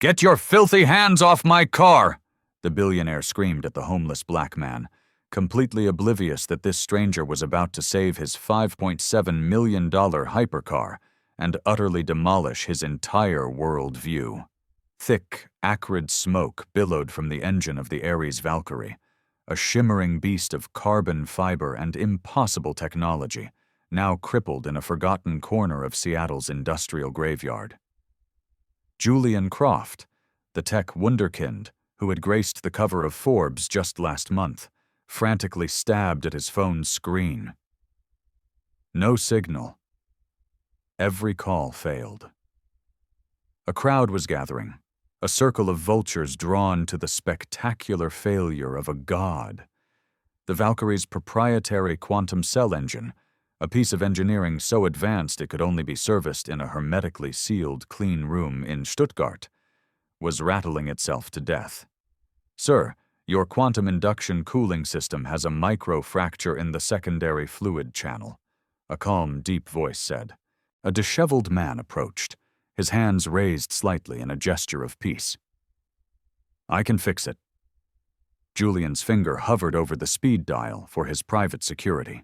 "Get your filthy hands off my car!" the billionaire screamed at the homeless black man, completely oblivious that this stranger was about to save his $5.7 million hypercar and utterly demolish his entire world view. Thick, acrid smoke billowed from the engine of the Ares Valkyrie, a shimmering beast of carbon fiber and impossible technology, now crippled in a forgotten corner of Seattle's industrial graveyard. Julian Croft, the tech wunderkind who had graced the cover of Forbes just last month, frantically stabbed at his phone's screen. No signal. Every call failed. A crowd was gathering, a circle of vultures drawn to the spectacular failure of a god. The Valkyrie's proprietary quantum cell engine, a piece of engineering so advanced it could only be serviced in a hermetically sealed clean room in Stuttgart, was rattling itself to death. "Sir, your quantum induction cooling system has a micro-fracture in the secondary fluid channel," a calm, deep voice said. A disheveled man approached, his hands raised slightly in a gesture of peace. "I can fix it." Julian's finger hovered over the speed dial for his private security.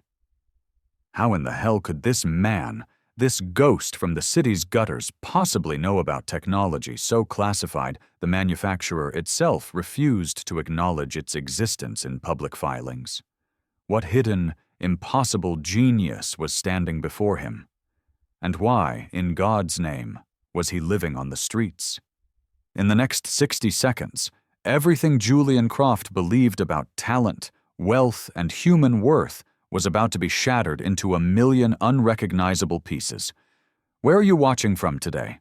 How in the hell could this man, this ghost from the city's gutters, possibly know about technology so classified the manufacturer itself refused to acknowledge its existence in public filings? What hidden, impossible genius was standing before him? And why, in God's name, was he living on the streets? In the next 60 seconds, everything Julian Croft believed about talent, wealth, and human worth was about to be shattered into a million unrecognizable pieces. Where are you watching from today?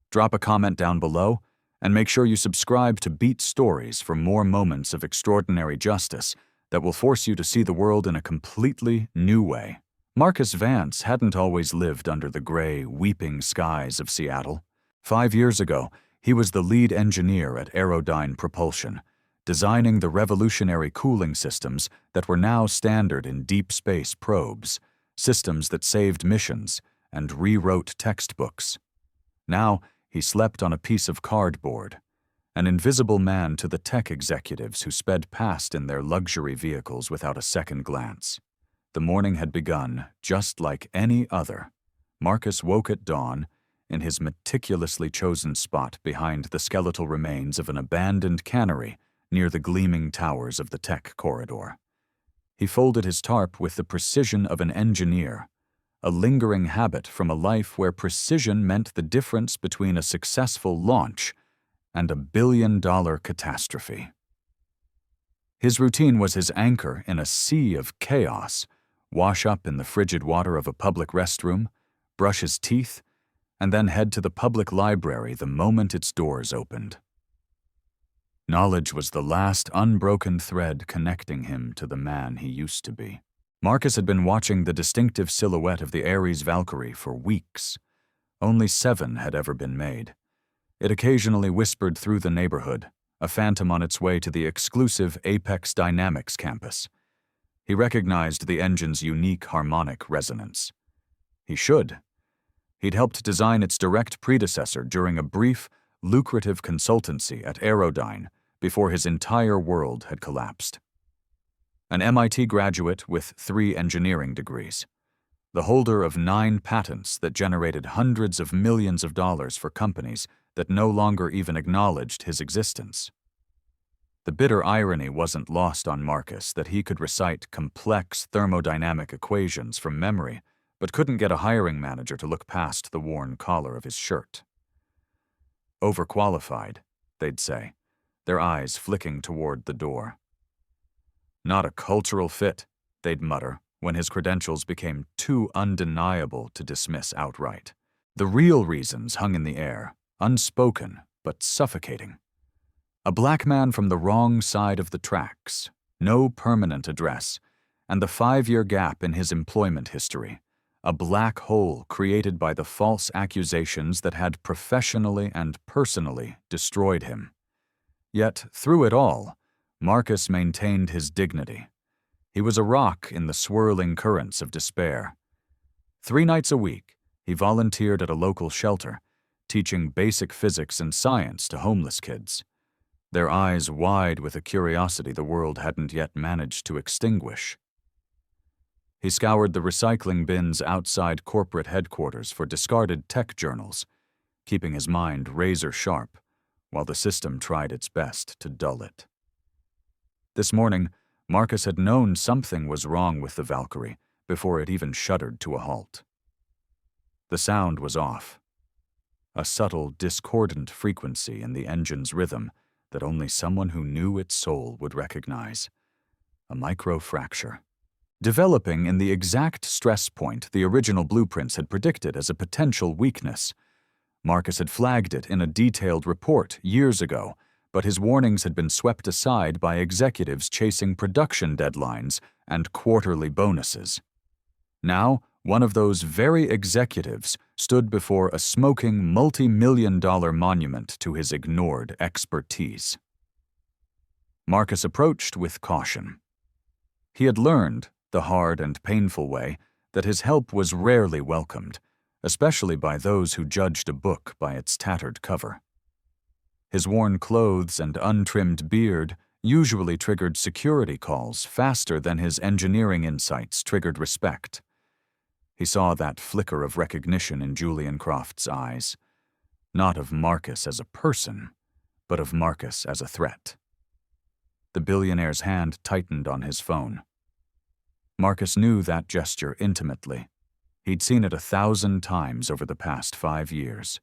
Drop a comment down below, and make sure you subscribe to Beat Stories for more moments of extraordinary justice that will force you to see the world in a completely new way. Marcus Vance hadn't always lived under the gray, weeping skies of Seattle. 5 years ago, he was the lead engineer at Aerodyne Propulsion, designing the revolutionary cooling systems that were now standard in deep space probes, systems that saved missions and rewrote textbooks. Now, he slept on a piece of cardboard, an invisible man to the tech executives who sped past in their luxury vehicles without a second glance. The morning had begun just like any other. Marcus woke at dawn in his meticulously chosen spot behind the skeletal remains of an abandoned cannery near the gleaming towers of the tech corridor. He folded his tarp with the precision of an engineer, a lingering habit from a life where precision meant the difference between a successful launch and a billion-dollar catastrophe. His routine was his anchor in a sea of chaos: wash up in the frigid water of a public restroom, brush his teeth, and then head to the public library the moment its doors opened. Knowledge was the last unbroken thread connecting him to the man he used to be. Marcus had been watching the distinctive silhouette of the Ares Valkyrie for weeks. Only 7 had ever been made. It occasionally whispered through the neighborhood, a phantom on its way to the exclusive Apex Dynamics campus. He recognized the engine's unique harmonic resonance. He should. He'd helped design its direct predecessor during a brief, lucrative consultancy at Aerodyne before his entire world had collapsed. An MIT graduate with 3 engineering degrees, the holder of 9 patents that generated hundreds of millions of dollars for companies that no longer even acknowledged his existence. The bitter irony wasn't lost on Marcus that he could recite complex thermodynamic equations from memory, but couldn't get a hiring manager to look past the worn collar of his shirt. Overqualified, they'd say, their eyes flicking toward the door. Not a cultural fit, they'd mutter when his credentials became too undeniable to dismiss outright. The real reasons hung in the air, unspoken but suffocating. A black man from the wrong side of the tracks, no permanent address, and the 5-year gap in his employment history, a black hole created by the false accusations that had professionally and personally destroyed him. Yet, through it all, Marcus maintained his dignity. He was a rock in the swirling currents of despair. 3 nights a week, he volunteered at a local shelter, teaching basic physics and science to homeless kids, their eyes wide with a curiosity the world hadn't yet managed to extinguish. He scoured the recycling bins outside corporate headquarters for discarded tech journals, keeping his mind razor-sharp while the system tried its best to dull it. This morning, Marcus had known something was wrong with the Valkyrie before it even shuddered to a halt. The sound was off, a subtle, discordant frequency in the engine's rhythm that only someone who knew its soul would recognize. A microfracture, developing in the exact stress point the original blueprints had predicted as a potential weakness. Marcus had flagged it in a detailed report years ago, but his warnings had been swept aside by executives chasing production deadlines and quarterly bonuses. Now, one of those very executives stood before a smoking multi-million-dollar monument to his ignored expertise. Marcus approached with caution. He had learned, the hard and painful way, that his help was rarely welcomed, especially by those who judged a book by its tattered cover. His worn clothes and untrimmed beard usually triggered security calls faster than his engineering insights triggered respect. He saw that flicker of recognition in Julian Croft's eyes, not of Marcus as a person, but of Marcus as a threat. The billionaire's hand tightened on his phone. Marcus knew that gesture intimately. He'd seen it 1,000 times over the past 5 years.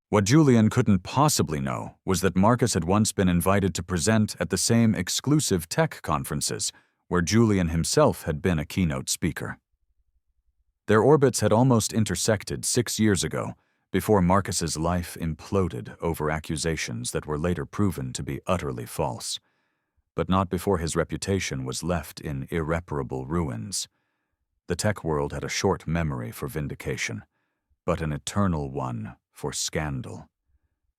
What Julian couldn't possibly know was that Marcus had once been invited to present at the same exclusive tech conferences where Julian himself had been a keynote speaker. Their orbits had almost intersected 6 years ago, before Marcus's life imploded over accusations that were later proven to be utterly false, but not before his reputation was left in irreparable ruins. The tech world had a short memory for vindication, but an eternal one for scandal.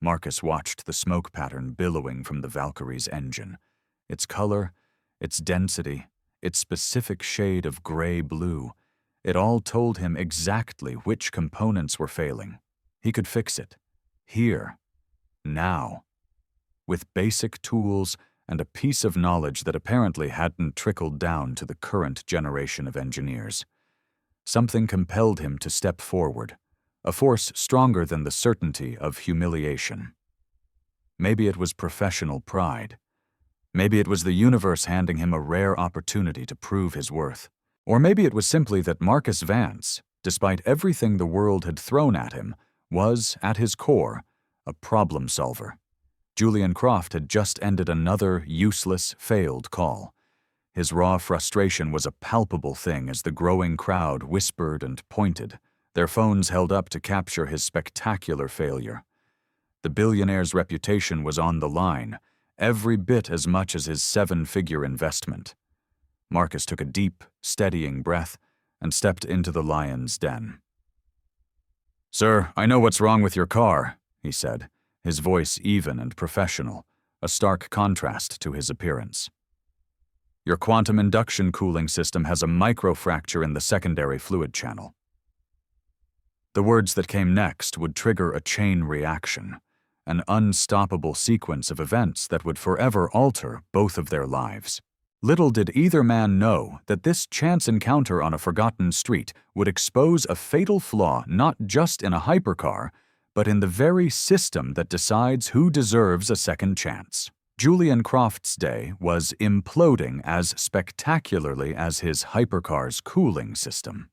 Marcus watched the smoke pattern billowing from the Valkyrie's engine. Its color, its density, its specific shade of gray-blue, it all told him exactly which components were failing. He could fix it. Here. Now. With basic tools and a piece of knowledge that apparently hadn't trickled down to the current generation of engineers. Something compelled him to step forward, a force stronger than the certainty of humiliation. Maybe it was professional pride. Maybe it was the universe handing him a rare opportunity to prove his worth. Or maybe it was simply that Marcus Vance, despite everything the world had thrown at him, was, at his core, a problem solver. Julian Croft had just ended another useless, failed call. His raw frustration was a palpable thing as the growing crowd whispered and pointed, their phones held up to capture his spectacular failure. The billionaire's reputation was on the line, every bit as much as his 7-figure investment. Marcus took a deep, steadying breath and stepped into the lion's den. "Sir, I know what's wrong with your car," he said, his voice even and professional, a stark contrast to his appearance. "Your quantum induction cooling system has a microfracture in the secondary fluid channel." The words that came next would trigger a chain reaction, an unstoppable sequence of events that would forever alter both of their lives. Little did either man know that this chance encounter on a forgotten street would expose a fatal flaw not just in a hypercar, but in the very system that decides who deserves a second chance. Julian Croft's day was imploding as spectacularly as his hypercar's cooling system.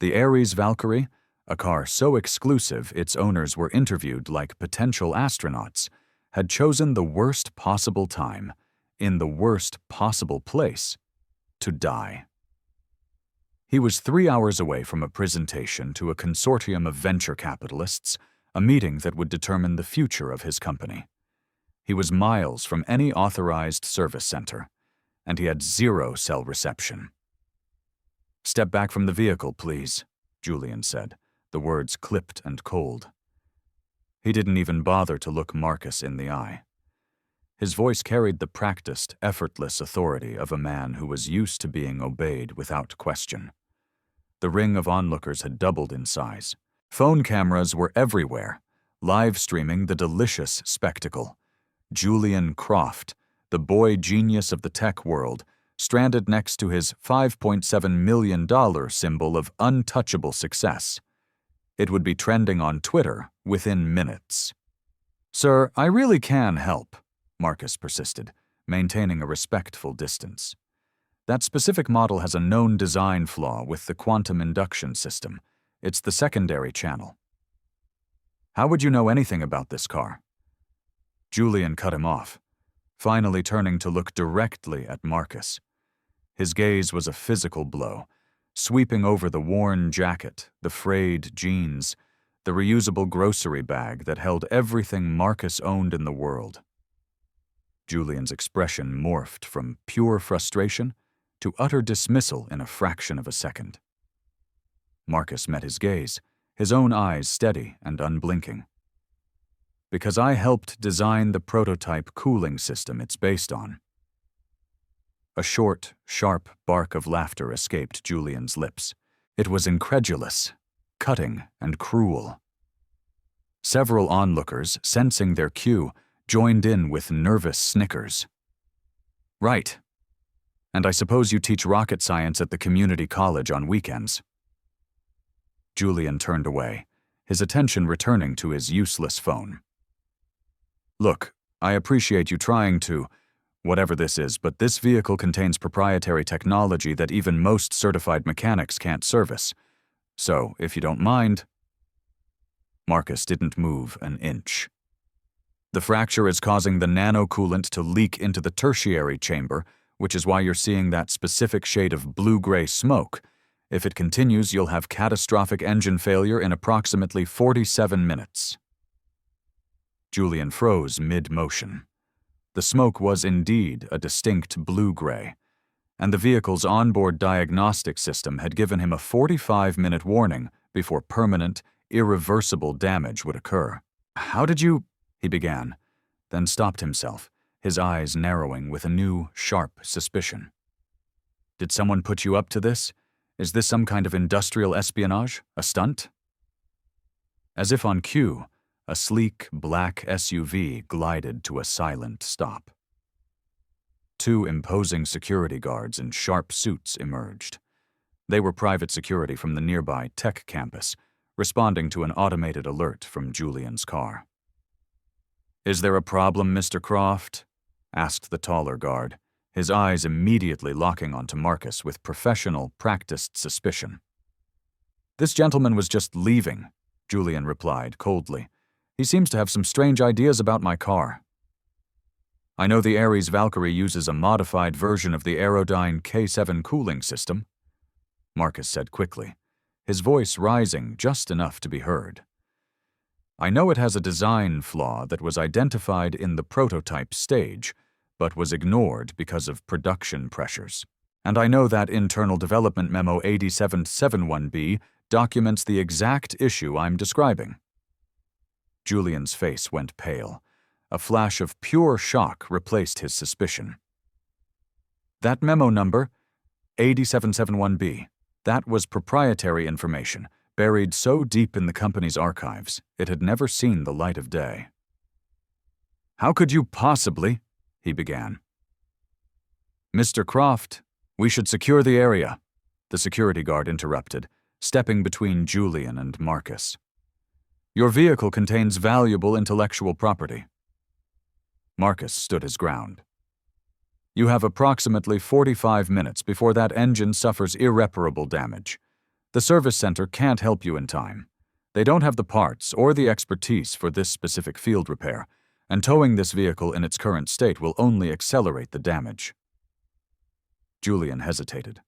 The Ares Valkyrie, a car so exclusive its owners were interviewed like potential astronauts, had chosen the worst possible time, in the worst possible place, to die. He was 3 hours away from a presentation to a consortium of venture capitalists, a meeting that would determine the future of his company. He was miles from any authorized service center, and he had 0 cell reception. "Step back from the vehicle, please," Julian said, the words clipped and cold. He didn't even bother to look Marcus in the eye. His voice carried the practiced, effortless authority of a man who was used to being obeyed without question. The ring of onlookers had doubled in size. Phone cameras were everywhere, live streaming the delicious spectacle. Julian Croft, the boy genius of the tech world, stranded next to his $5.7 million symbol of untouchable success. It would be trending on Twitter within minutes. "Sir, I really can help," Marcus persisted, maintaining a respectful distance. "That specific model has a known design flaw with the quantum induction system. It's the secondary channel." "How would you know anything about this car?" Julian cut him off, finally turning to look directly at Marcus. His gaze was a physical blow, sweeping over the worn jacket, the frayed jeans, the reusable grocery bag that held everything Marcus owned in the world. Julian's expression morphed from pure frustration to utter dismissal in a fraction of a second. Marcus met his gaze, his own eyes steady and unblinking. "Because I helped design the prototype cooling system it's based on." A short, sharp bark of laughter escaped Julian's lips. It was incredulous, cutting, and cruel. Several onlookers, sensing their cue, joined in with nervous snickers. "Right. And I suppose you teach rocket science at the community college on weekends." Julian turned away, his attention returning to his useless phone. "Look, I appreciate you trying to, whatever this is, but this vehicle contains proprietary technology that even most certified mechanics can't service. So, if you don't mind..." Marcus didn't move an inch. "The fracture is causing the nanocoolant to leak into the tertiary chamber, which is why you're seeing that specific shade of blue-gray smoke. If it continues, you'll have catastrophic engine failure in approximately 47 minutes. Julian froze mid-motion. The smoke was indeed a distinct blue-gray, and the vehicle's onboard diagnostic system had given him a 45-minute warning before permanent, irreversible damage would occur. "How did you..." he began, then stopped himself, his eyes narrowing with a new, sharp suspicion. "Did someone put you up to this? Is this some kind of industrial espionage? A stunt?" As if on cue, a sleek, black SUV glided to a silent stop. Two imposing security guards in sharp suits emerged. They were private security from the nearby tech campus, responding to an automated alert from Julian's car. "Is there a problem, Mr. Croft?" asked the taller guard, his eyes immediately locking onto Marcus with professional, practiced suspicion. "This gentleman was just leaving," Julian replied coldly. "He seems to have some strange ideas about my car." "I know the Ares Valkyrie uses a modified version of the Aerodyne K7 cooling system," Marcus said quickly, his voice rising just enough to be heard. "I know it has a design flaw that was identified in the prototype stage, but was ignored because of production pressures. And I know that Internal Development Memo 8771B documents the exact issue I'm describing." Julian's face went pale. A flash of pure shock replaced his suspicion. "That memo number, 8771B, that was proprietary information, buried so deep in the company's archives, it had never seen the light of day." "How could you possibly..." he began. "Mr. Croft, we should secure the area," the security guard interrupted, stepping between Julian and Marcus. "Your vehicle contains valuable intellectual property." Marcus stood his ground. "You have approximately 45 minutes before that engine suffers irreparable damage. The service center can't help you in time. They don't have the parts or the expertise for this specific field repair, and towing this vehicle in its current state will only accelerate the damage." Julian hesitated,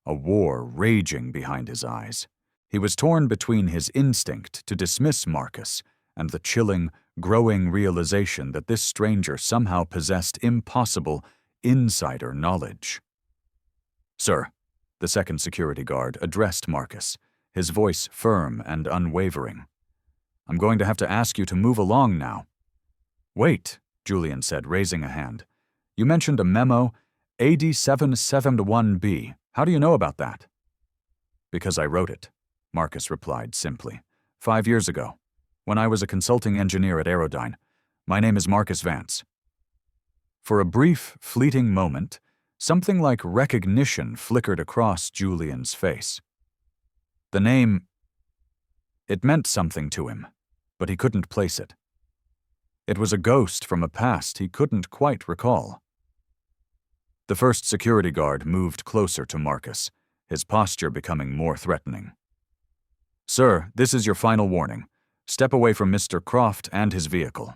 a war raging behind his eyes. He was torn between his instinct to dismiss Marcus and the chilling, growing realization that this stranger somehow possessed impossible insider knowledge. "Sir," the second security guard addressed Marcus, his voice firm and unwavering. "I'm going to have to ask you to move along now." "Wait," Julian said, raising a hand. "You mentioned a memo, 8771B. How do you know about that?" "Because I wrote it," Marcus replied simply, 5 years ago, when I was a consulting engineer at Aerodyne. My name is Marcus Vance." For a brief, fleeting moment, something like recognition flickered across Julian's face. The name, it meant something to him, but he couldn't place it. It was a ghost from a past he couldn't quite recall. The first security guard moved closer to Marcus, his posture becoming more threatening. "Sir, this is your final warning. Step away from Mr. Croft and his vehicle."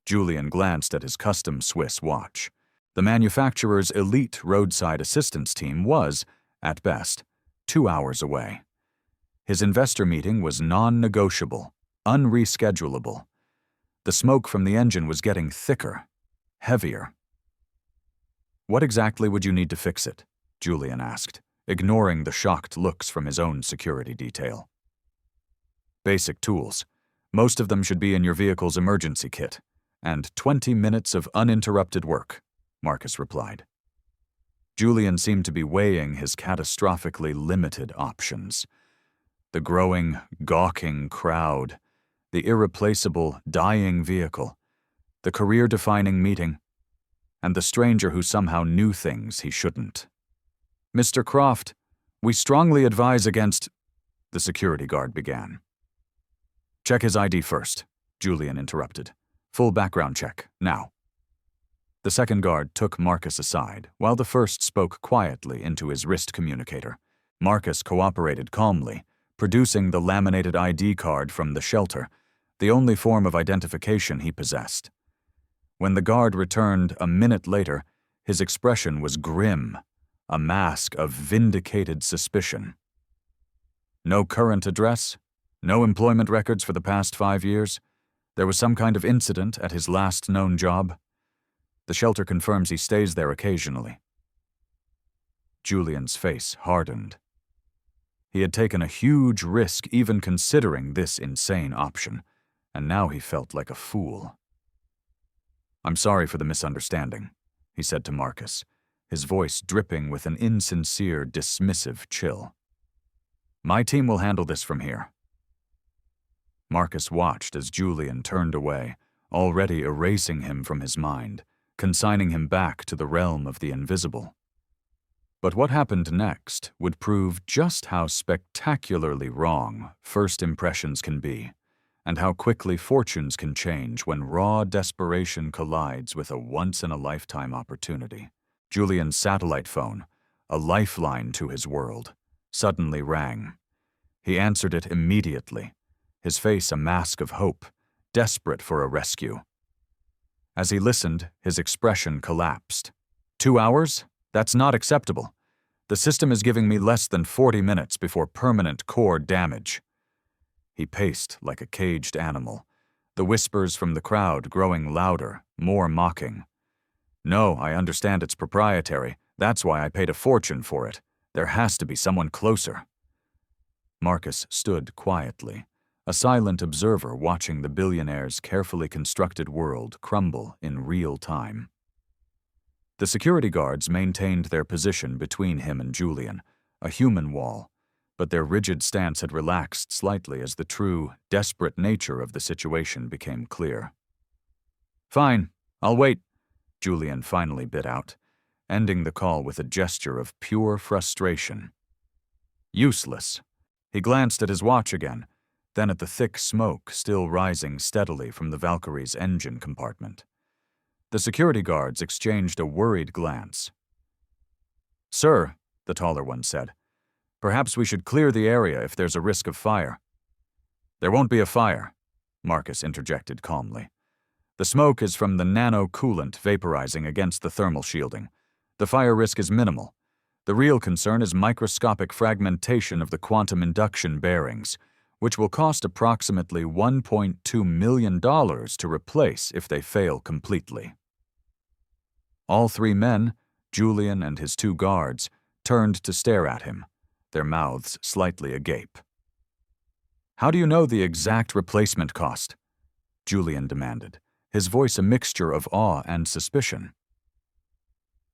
Julian glanced at his custom Swiss watch. The manufacturer's elite roadside assistance team was, at best, 2 hours away. His investor meeting was non-negotiable, unreschedulable. The smoke from the engine was getting thicker, heavier. "What exactly would you need to fix it?" Julian asked, ignoring the shocked looks from his own security detail. "Basic tools. Most of them should be in your vehicle's emergency kit, and 20 minutes of uninterrupted work," Marcus replied. Julian seemed to be weighing his catastrophically limited options. The growing, gawking crowd, the irreplaceable, dying vehicle, the career-defining meeting, and the stranger who somehow knew things he shouldn't. "Mr. Croft, we strongly advise against," the security guard began. "Check his ID first," Julian interrupted. "Full background check, now." The second guard took Marcus aside, while the first spoke quietly into his wrist communicator. Marcus cooperated calmly, producing the laminated ID card from the shelter, the only form of identification he possessed. When the guard returned a minute later, his expression was grim, a mask of vindicated suspicion. "No current address? No employment records for the past 5 years? There was some kind of incident at his last known job? The shelter confirms he stays there occasionally." Julian's face hardened. He had taken a huge risk even considering this insane option, and now he felt like a fool. "I'm sorry for the misunderstanding," he said to Marcus, his voice dripping with an insincere, dismissive chill. "My team will handle this from here." Marcus watched as Julian turned away, already erasing him from his mind, consigning him back to the realm of the invisible. But what happened next would prove just how spectacularly wrong first impressions can be, and how quickly fortunes can change when raw desperation collides with a once-in-a-lifetime opportunity. Julian's satellite phone, a lifeline to his world, suddenly rang. He answered it immediately, his face a mask of hope, desperate for a rescue. As he listened, his expression collapsed. 2 hours? That's not acceptable. The system is giving me less than 40 minutes before permanent core damage. He paced like a caged animal, the whispers from the crowd growing louder, more mocking. "No, I understand it's proprietary. That's why I paid a fortune for it. There has to be someone closer." Marcus stood quietly, a silent observer watching the billionaire's carefully constructed world crumble in real time. The security guards maintained their position between him and Julian, a human wall, but their rigid stance had relaxed slightly as the true, desperate nature of the situation became clear. "Fine, I'll wait," Julian finally bit out, ending the call with a gesture of pure frustration. Useless. He glanced at his watch again, then at the thick smoke still rising steadily from the Valkyrie's engine compartment. The security guards exchanged a worried glance. "Sir," the taller one said, "perhaps we should clear the area if there's a risk of fire." "There won't be a fire," Marcus interjected calmly. "The smoke is from the nano-coolant vaporizing against the thermal shielding. The fire risk is minimal. The real concern is microscopic fragmentation of the quantum induction bearings, which will cost approximately $1.2 million to replace if they fail completely." All 3 men, Julian and his 2 guards, turned to stare at him, their mouths slightly agape. "How do you know the exact replacement cost?" Julian demanded, his voice a mixture of awe and suspicion.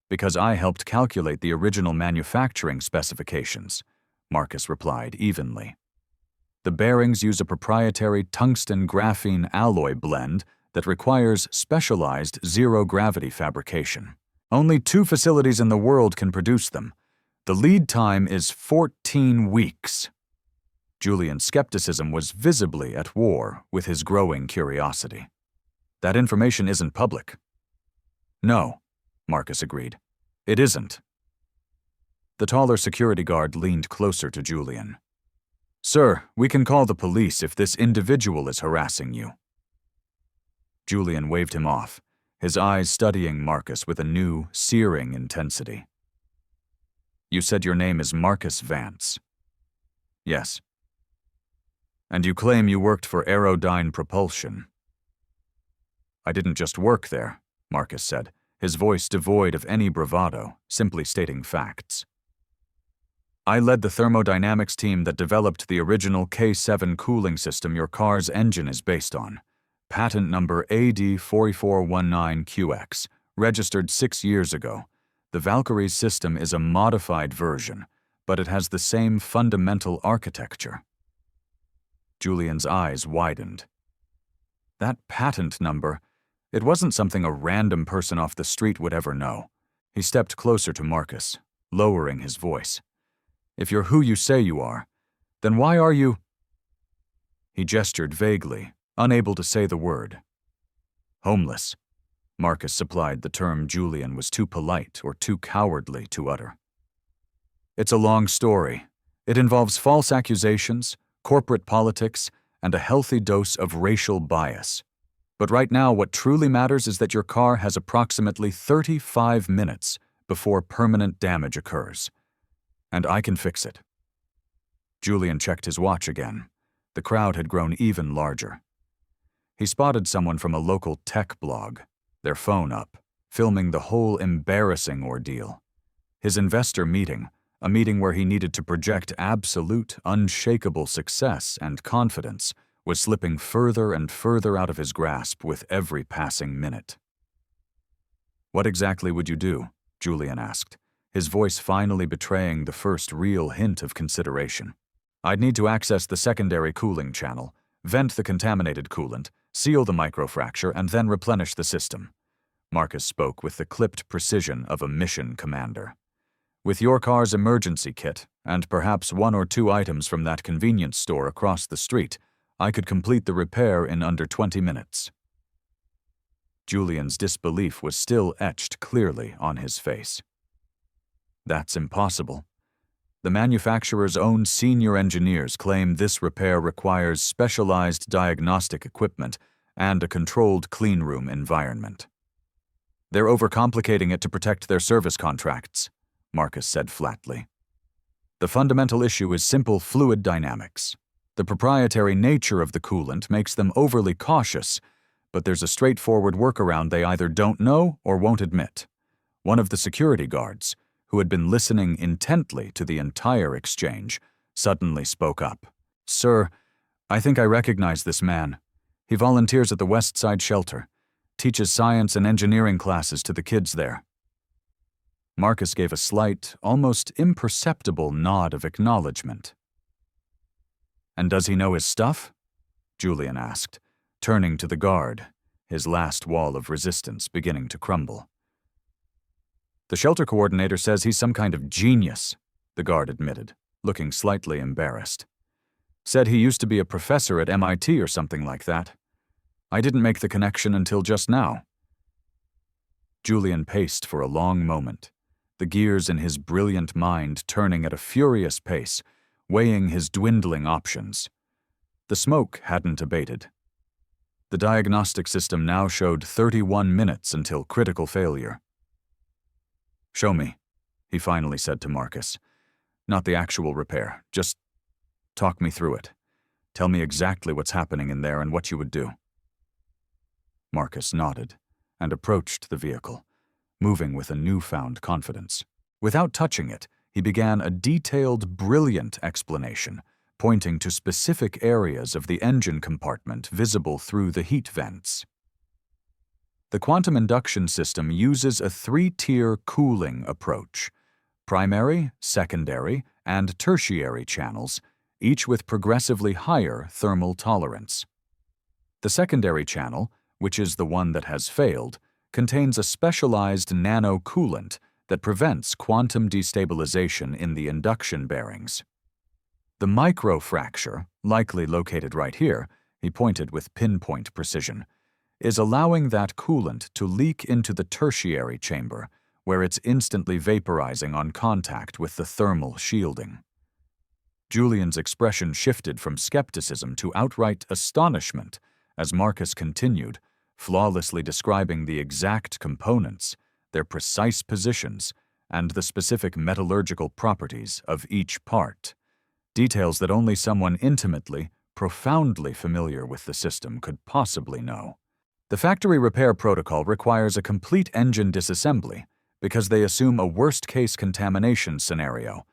"Because I helped calculate the original manufacturing specifications," Marcus replied evenly. The bearings use a proprietary tungsten-graphene alloy blend that requires specialized zero-gravity fabrication. Only 2 facilities in the world can produce them. The lead time is 14 weeks. Julian's skepticism was visibly at war with his growing curiosity. That information isn't public. No, Marcus agreed. It isn't. The taller security guard leaned closer to Julian. Sir, we can call the police if this individual is harassing you. Julian waved him off, his eyes studying Marcus with a new, searing intensity. You said your name is Marcus Vance. Yes. And you claim you worked for Aerodyne Propulsion. I didn't just work there, Marcus said, his voice devoid of any bravado, simply stating facts. I led the thermodynamics team that developed the original K7 cooling system your car's engine is based on. Patent number AD4419QX, registered 6 years ago. The Valkyrie's system is a modified version, but it has the same fundamental architecture. Julian's eyes widened. That patent number, it wasn't something a random person off the street would ever know. He stepped closer to Marcus, lowering his voice. If you're who you say you are, then why are you… He gestured vaguely, unable to say the word. Homeless. Marcus supplied the term Julian was too polite or too cowardly to utter. It's a long story. It involves false accusations, corporate politics, and a healthy dose of racial bias. But right now, what truly matters is that your car has approximately 35 minutes before permanent damage occurs. And I can fix it. Julian checked his watch again. The crowd had grown even larger. He spotted someone from a local tech blog, their phone up, filming the whole embarrassing ordeal. His investor meeting, a meeting where he needed to project absolute, unshakable success and confidence, was slipping further and further out of his grasp with every passing minute. What exactly would you do? Julian asked, his voice finally betraying the first real hint of consideration. I'd need to access the secondary cooling channel, vent the contaminated coolant, seal the microfracture, and then replenish the system. Marcus spoke with the clipped precision of a mission commander. With your car's emergency kit, and perhaps 1 or 2 items from that convenience store across the street, I could complete the repair in under 20 minutes. Julian's disbelief was still etched clearly on his face. That's impossible. The manufacturer's own senior engineers claim this repair requires specialized diagnostic equipment and a controlled cleanroom environment. They're overcomplicating it to protect their service contracts, Marcus said flatly. The fundamental issue is simple fluid dynamics. The proprietary nature of the coolant makes them overly cautious, but there's a straightforward workaround they either don't know or won't admit. One of the security guards, who had been listening intently to the entire exchange, suddenly spoke up. Sir, I think I recognize this man. He volunteers at the West Side Shelter, teaches science and engineering classes to the kids there. Marcus gave a slight, almost imperceptible nod of acknowledgement. And does he know his stuff? Julian asked, turning to the guard, his last wall of resistance beginning to crumble. The shelter coordinator says he's some kind of genius, the guard admitted, looking slightly embarrassed. Said he used to be a professor at MIT or something like that. I didn't make the connection until just now. Julian paced for a long moment, the gears in his brilliant mind turning at a furious pace, weighing his dwindling options. The smoke hadn't abated. The diagnostic system now showed 31 minutes until critical failure. Show me, he finally said to Marcus. Not the actual repair, just talk me through it. Tell me exactly what's happening in there and what you would do. Marcus nodded and approached the vehicle, moving with a newfound confidence. Without touching it, he began a detailed, brilliant explanation, pointing to specific areas of the engine compartment visible through the heat vents. The quantum induction system uses a 3-tier cooling approach. Primary, secondary, and tertiary channels, each with progressively higher thermal tolerance. The secondary channel, which is the one that has failed, contains a specialized nano-coolant that prevents quantum destabilization in the induction bearings. The microfracture, likely located right here, he pointed with pinpoint precision, is allowing that coolant to leak into the tertiary chamber, where it's instantly vaporizing on contact with the thermal shielding. Julian's expression shifted from skepticism to outright astonishment as Marcus continued, flawlessly describing the exact components, their precise positions, and the specific metallurgical properties of each part. Details that only someone intimately, profoundly familiar with the system could possibly know. The factory repair protocol requires a complete engine disassembly because they assume a worst-case contamination scenario,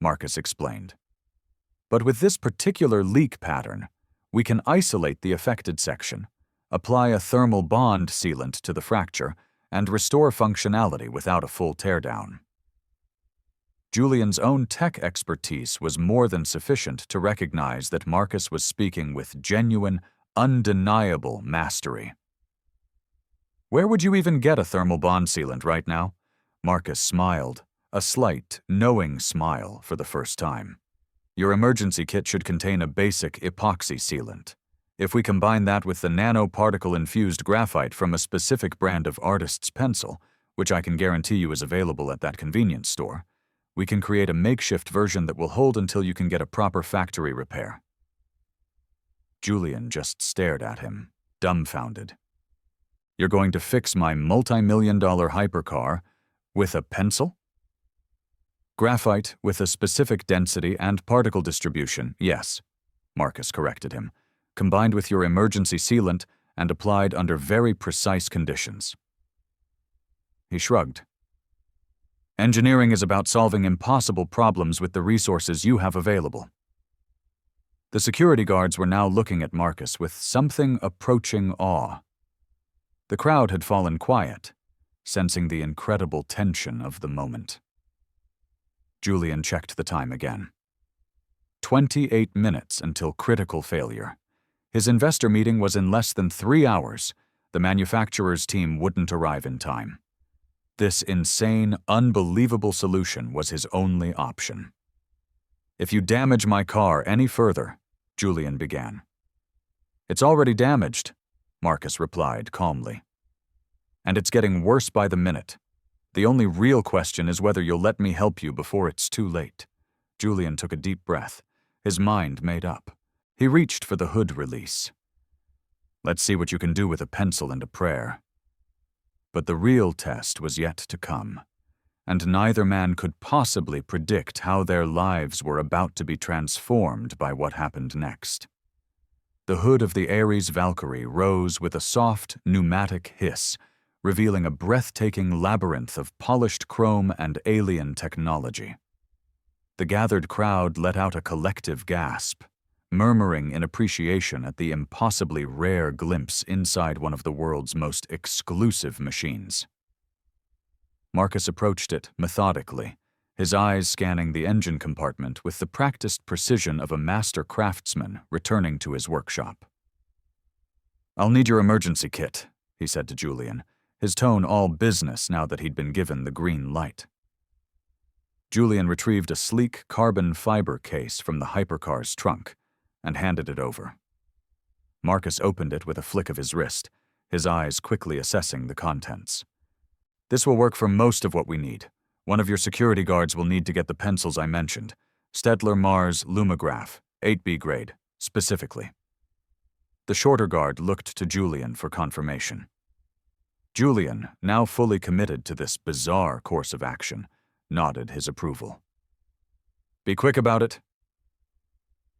Marcus explained. But with this particular leak pattern, we can isolate the affected section, apply a thermal bond sealant to the fracture, and restore functionality without a full teardown. Julian's own tech expertise was more than sufficient to recognize that Marcus was speaking with genuine, undeniable mastery. Where would you even get a thermal bond sealant right now? Marcus smiled, a slight, knowing smile for the first time. Your emergency kit should contain a basic epoxy sealant. If we combine that with the nanoparticle-infused graphite from a specific brand of artist's pencil, which I can guarantee you is available at that convenience store, we can create a makeshift version that will hold until you can get a proper factory repair. Julian just stared at him, dumbfounded. You're going to fix my multi-million-dollar hypercar with a pencil? Graphite with a specific density and particle distribution, yes, Marcus corrected him, combined with your emergency sealant and applied under very precise conditions. He shrugged. Engineering is about solving impossible problems with the resources you have available. The security guards were now looking at Marcus with something approaching awe. The crowd had fallen quiet, sensing the incredible tension of the moment. Julian checked the time again. 28 minutes until critical failure. His investor meeting was in less than 3 hours. The manufacturer's team wouldn't arrive in time. This insane, unbelievable solution was his only option. If you damage my car any further, Julian began. It's already damaged, Marcus replied calmly. And it's getting worse by the minute. The only real question is whether you'll let me help you before it's too late. Julian took a deep breath, his mind made up. He reached for the hood release. Let's see what you can do with a pencil and a prayer. But the real test was yet to come, and neither man could possibly predict how their lives were about to be transformed by what happened next. The hood of the Ares Valkyrie rose with a soft, pneumatic hiss, revealing a breathtaking labyrinth of polished chrome and alien technology. The gathered crowd let out a collective gasp, murmuring in appreciation at the impossibly rare glimpse inside one of the world's most exclusive machines. Marcus approached it methodically, his eyes scanning the engine compartment with the practiced precision of a master craftsman returning to his workshop. I'll need your emergency kit, he said to Julian, his tone all business now that he'd been given the green light. Julian retrieved a sleek carbon fiber case from the hypercar's trunk and handed it over. Marcus opened it with a flick of his wrist, his eyes quickly assessing the contents. This will work for most of what we need. One of your security guards will need to get the pencils I mentioned, Stettler Mars Lumograph, 8B grade, specifically. The shorter guard looked to Julian for confirmation. Julian, now fully committed to this bizarre course of action, nodded his approval. Be quick about it.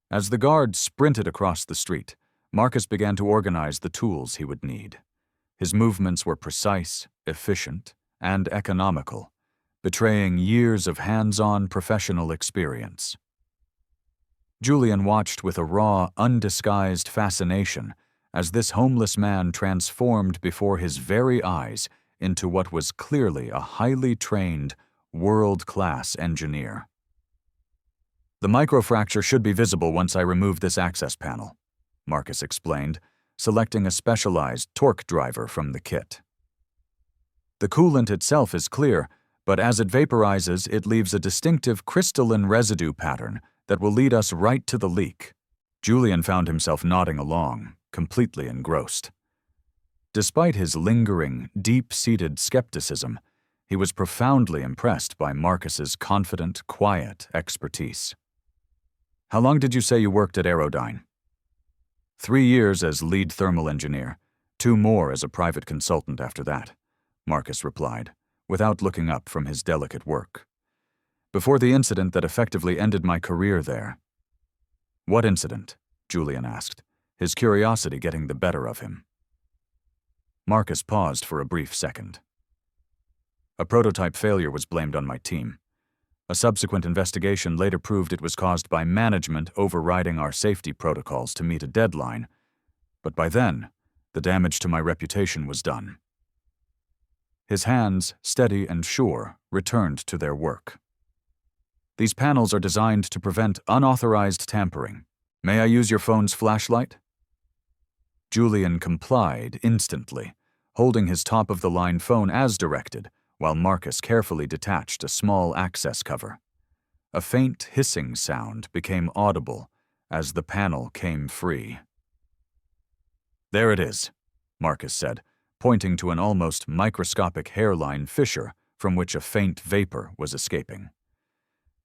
As the guard sprinted across the street, Marcus began to organize the tools he would need. His movements were precise, efficient, and economical, betraying years of hands-on professional experience. Julian watched with a raw, undisguised fascination as this homeless man transformed before his very eyes into what was clearly a highly trained, world-class engineer. The microfracture should be visible once I remove this access panel, Marcus explained, selecting a specialized torque driver from the kit. The coolant itself is clear, but as it vaporizes, it leaves a distinctive crystalline residue pattern that will lead us right to the leak. Julian found himself nodding along, completely engrossed. Despite his lingering, deep-seated skepticism, he was profoundly impressed by Marcus's confident, quiet expertise. How long did you say you worked at Aerodyne? 3 years as lead thermal engineer, 2 more as a private consultant after that, Marcus replied, without looking up from his delicate work. Before the incident that effectively ended my career there. What incident? Julian asked, his curiosity getting the better of him. Marcus paused for a brief second. A prototype failure was blamed on my team. A subsequent investigation later proved it was caused by management overriding our safety protocols to meet a deadline, but by then, the damage to my reputation was done. His hands, steady and sure, returned to their work. These panels are designed to prevent unauthorized tampering. May I use your phone's flashlight? Julian complied instantly, holding his top-of-the-line phone as directed, while Marcus carefully detached a small access cover. A faint hissing sound became audible as the panel came free. There it is, Marcus said, pointing to an almost microscopic hairline fissure from which a faint vapor was escaping.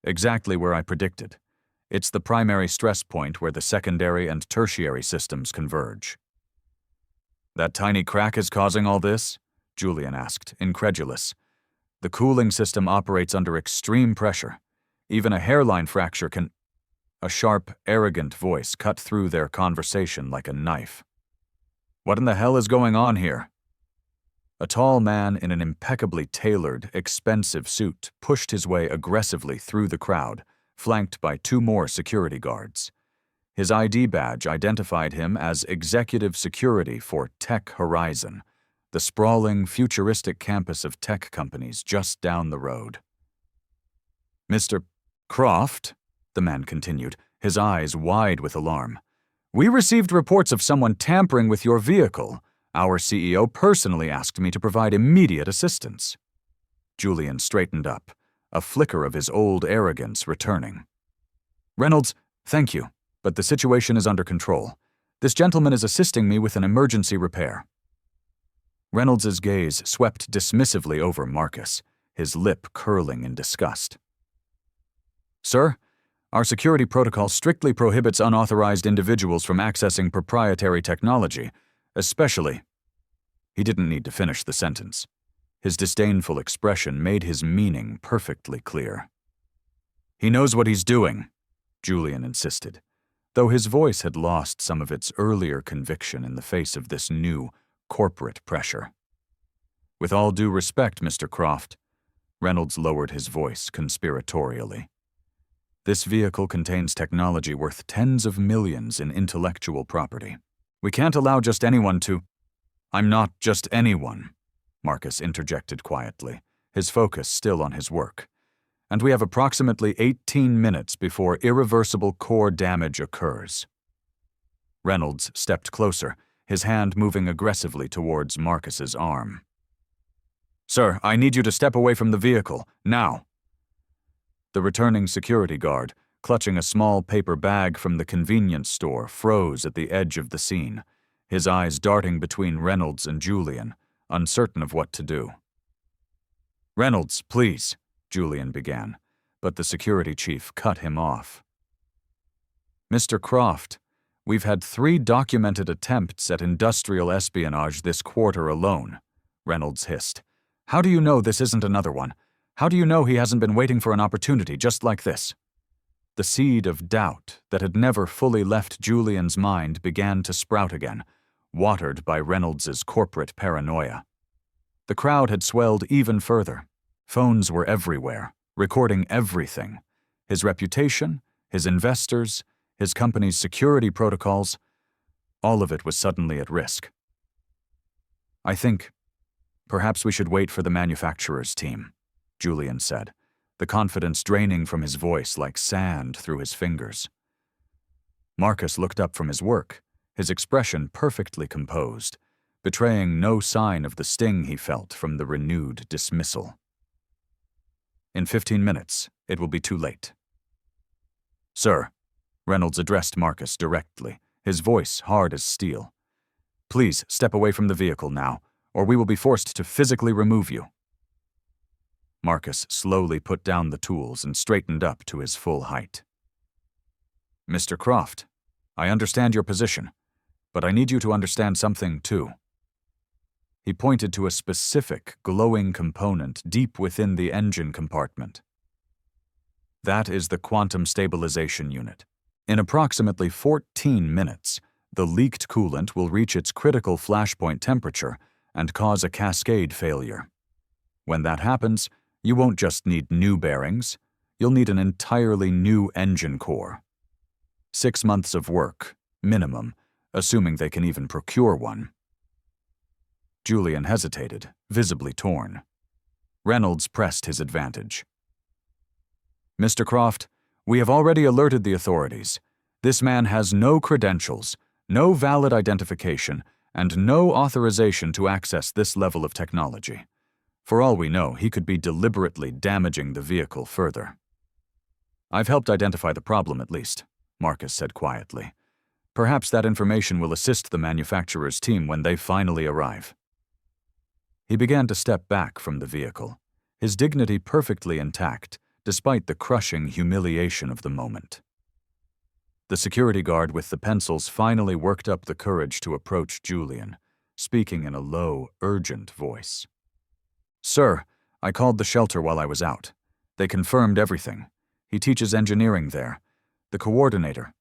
Exactly where I predicted. It's the primary stress point where the secondary and tertiary systems converge. That tiny crack is causing all this? Julian asked, incredulous. The cooling system operates under extreme pressure. Even a hairline fracture can... A sharp, arrogant voice cut through their conversation like a knife. What in the hell is going on here? A tall man in an impeccably tailored, expensive suit pushed his way aggressively through the crowd, flanked by 2 more security guards. His ID badge identified him as Executive Security for Tech Horizon, the sprawling, futuristic campus of tech companies just down the road. Mr. Croft, the man continued, his eyes wide with alarm. We received reports of someone tampering with your vehicle. Our CEO personally asked me to provide immediate assistance. Julian straightened up, a flicker of his old arrogance returning. Reynolds, thank you, but the situation is under control. This gentleman is assisting me with an emergency repair. Reynolds's gaze swept dismissively over Marcus, his lip curling in disgust. Sir, our security protocol strictly prohibits unauthorized individuals from accessing proprietary technology, especially... He didn't need to finish the sentence. His disdainful expression made his meaning perfectly clear. He knows what he's doing, Julian insisted, though his voice had lost some of its earlier conviction in the face of this new, corporate pressure. With all due respect, Mr. Croft, Reynolds lowered his voice conspiratorially. This vehicle contains technology worth tens of millions in intellectual property. We can't allow just anyone to... I'm not just anyone, Marcus interjected quietly, his focus still on his work. And we have approximately 18 minutes before irreversible core damage occurs. Reynolds stepped closer, his hand moving aggressively towards Marcus's arm. Sir, I need you to step away from the vehicle, now. The returning security guard, clutching a small paper bag from the convenience store, froze at the edge of the scene, his eyes darting between Reynolds and Julian, uncertain of what to do. Reynolds, please, Julian began, but the security chief cut him off. Mr. Croft, we've had 3 documented attempts at industrial espionage this quarter alone, Reynolds hissed. How do you know this isn't another one? How do you know he hasn't been waiting for an opportunity just like this? The seed of doubt that had never fully left Julian's mind began to sprout again, watered by Reynolds's corporate paranoia. The crowd had swelled even further. Phones were everywhere, recording everything. His reputation, his investors, his company's security protocols, all of it was suddenly at risk. I think perhaps we should wait for the manufacturer's team, Julian said, the confidence draining from his voice like sand through his fingers. Marcus looked up from his work, his expression perfectly composed, betraying no sign of the sting he felt from the renewed dismissal. "In 15 minutes, it will be too late." "Sir," Reynolds addressed Marcus directly, his voice hard as steel. "Please step away from the vehicle now, or we will be forced to physically remove you." Marcus slowly put down the tools and straightened up to his full height. "Mr. Croft, I understand your position, but I need you to understand something too." He pointed to a specific, glowing component deep within the engine compartment. "That is the quantum stabilization unit. In approximately 14 minutes, the leaked coolant will reach its critical flashpoint temperature and cause a cascade failure. When that happens, you won't just need new bearings, you'll need an entirely new engine core. 6 months of work, minimum, assuming they can even procure one." Julian hesitated, visibly torn. Reynolds pressed his advantage. "Mr. Croft, we have already alerted the authorities. This man has no credentials, no valid identification, and no authorization to access this level of technology. For all we know, he could be deliberately damaging the vehicle further." "I've helped identify the problem, at least," Marcus said quietly. "Perhaps that information will assist the manufacturer's team when they finally arrive." He began to step back from the vehicle, his dignity perfectly intact, despite the crushing humiliation of the moment. The security guard with the pencils finally worked up the courage to approach Julian, speaking in a low, urgent voice. "Sir, I called the shelter while I was out. They confirmed everything. He teaches engineering there. The coordinator.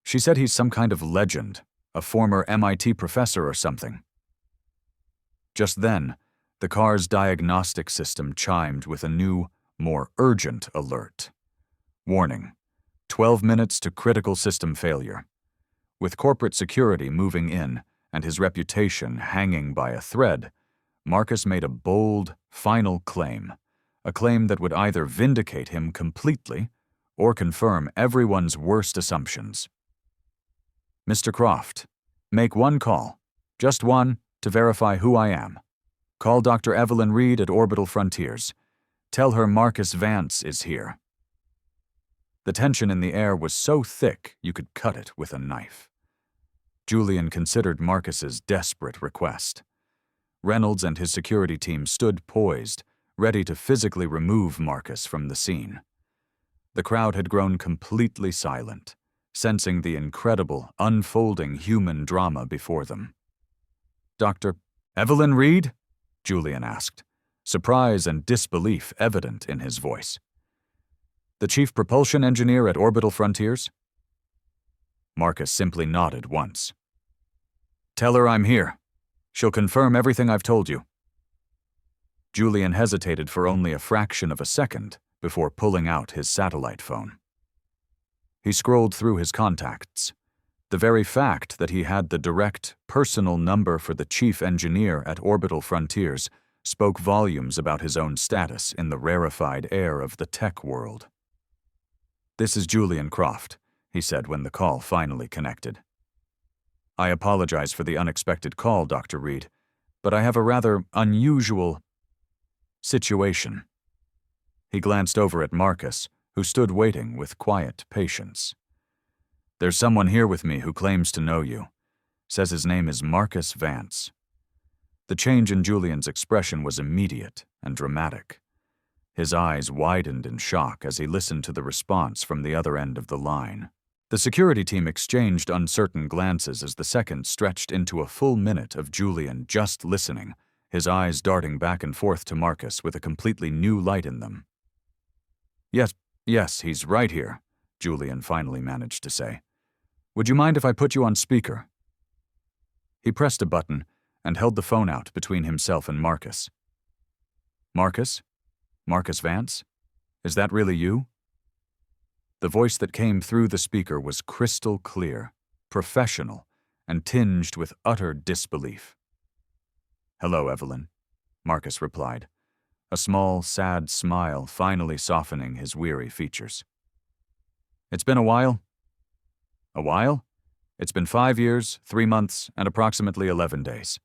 She said he's some kind of legend, a former MIT professor or something." Just then, the car's diagnostic system chimed with a new, more urgent alert. "Warning. 12 minutes to critical system failure." With corporate security moving in and his reputation hanging by a thread, Marcus made a bold, final claim, a claim that would either vindicate him completely or confirm everyone's worst assumptions. "Mr. Croft, make one call, just one, to verify who I am. Call Dr. Evelyn Reed at Orbital Frontiers. Tell her Marcus Vance is here." The tension in the air was so thick you could cut it with a knife. Julian considered Marcus's desperate request. Reynolds and his security team stood poised, ready to physically remove Marcus from the scene. The crowd had grown completely silent, sensing the incredible, unfolding human drama before them. "Dr. Evelyn Reed?" Julian asked, surprise and disbelief evident in his voice. "The chief propulsion engineer at Orbital Frontiers?" Marcus simply nodded once. "Tell her I'm here. She'll confirm everything I've told you." Julian hesitated for only a fraction of a second before pulling out his satellite phone. He scrolled through his contacts. The very fact that he had the direct, personal number for the chief engineer at Orbital Frontiers spoke volumes about his own status in the rarefied air of the tech world. "This is Julian Croft," he said when the call finally connected. "I apologize for the unexpected call, Dr. Reed, but I have a rather unusual situation." He glanced over at Marcus, who stood waiting with quiet patience. "There's someone here with me who claims to know you. Says his name is Marcus Vance." The change in Julian's expression was immediate and dramatic. His eyes widened in shock as he listened to the response from the other end of the line. The security team exchanged uncertain glances as the seconds stretched into a full minute of Julian just listening, his eyes darting back and forth to Marcus with a completely new light in them. Yes, he's right here," Julian finally managed to say. "Would you mind if I put you on speaker?" He pressed a button and held the phone out between himself and Marcus. "Marcus? Marcus Vance? Is that really you?" The voice that came through the speaker was crystal clear, professional, and tinged with utter disbelief. "Hello, Evelyn," Marcus replied. a small, sad smile finally softening his weary features. It's been a while? A while? It's been 5 years, 3 months, and approximately 11 days,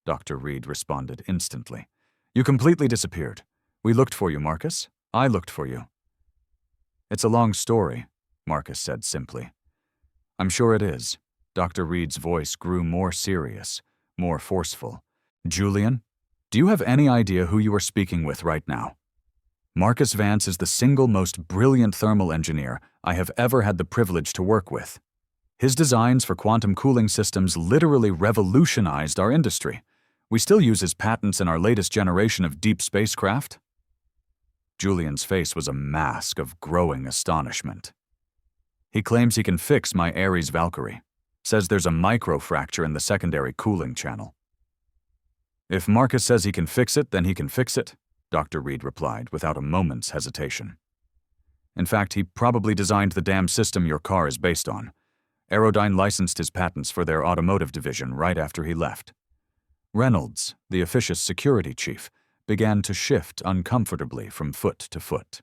Dr. Reed responded instantly. You completely disappeared. We looked for you, Marcus. I looked for you. It's a long story, Marcus said simply. I'm sure it is. Dr. Reed's voice grew more serious, more forceful. Julian, do you have any idea who you are speaking with right now? Marcus Vance is the single most brilliant thermal engineer I have ever had the privilege to work with. His designs for quantum cooling systems literally revolutionized our industry. We still use his patents in our latest generation of deep spacecraft. Julian's face was a mask of growing astonishment. He claims he can fix my Ares Valkyrie, says there's a microfracture in the secondary cooling channel. If Marcus says he can fix it, then he can fix it, Dr. Reed replied without a moment's hesitation. In fact, he probably designed the damn system your car is based on. Aerodyne licensed his patents for their automotive division right after he left. Reynolds, the officious security chief, began to shift uncomfortably from foot to foot.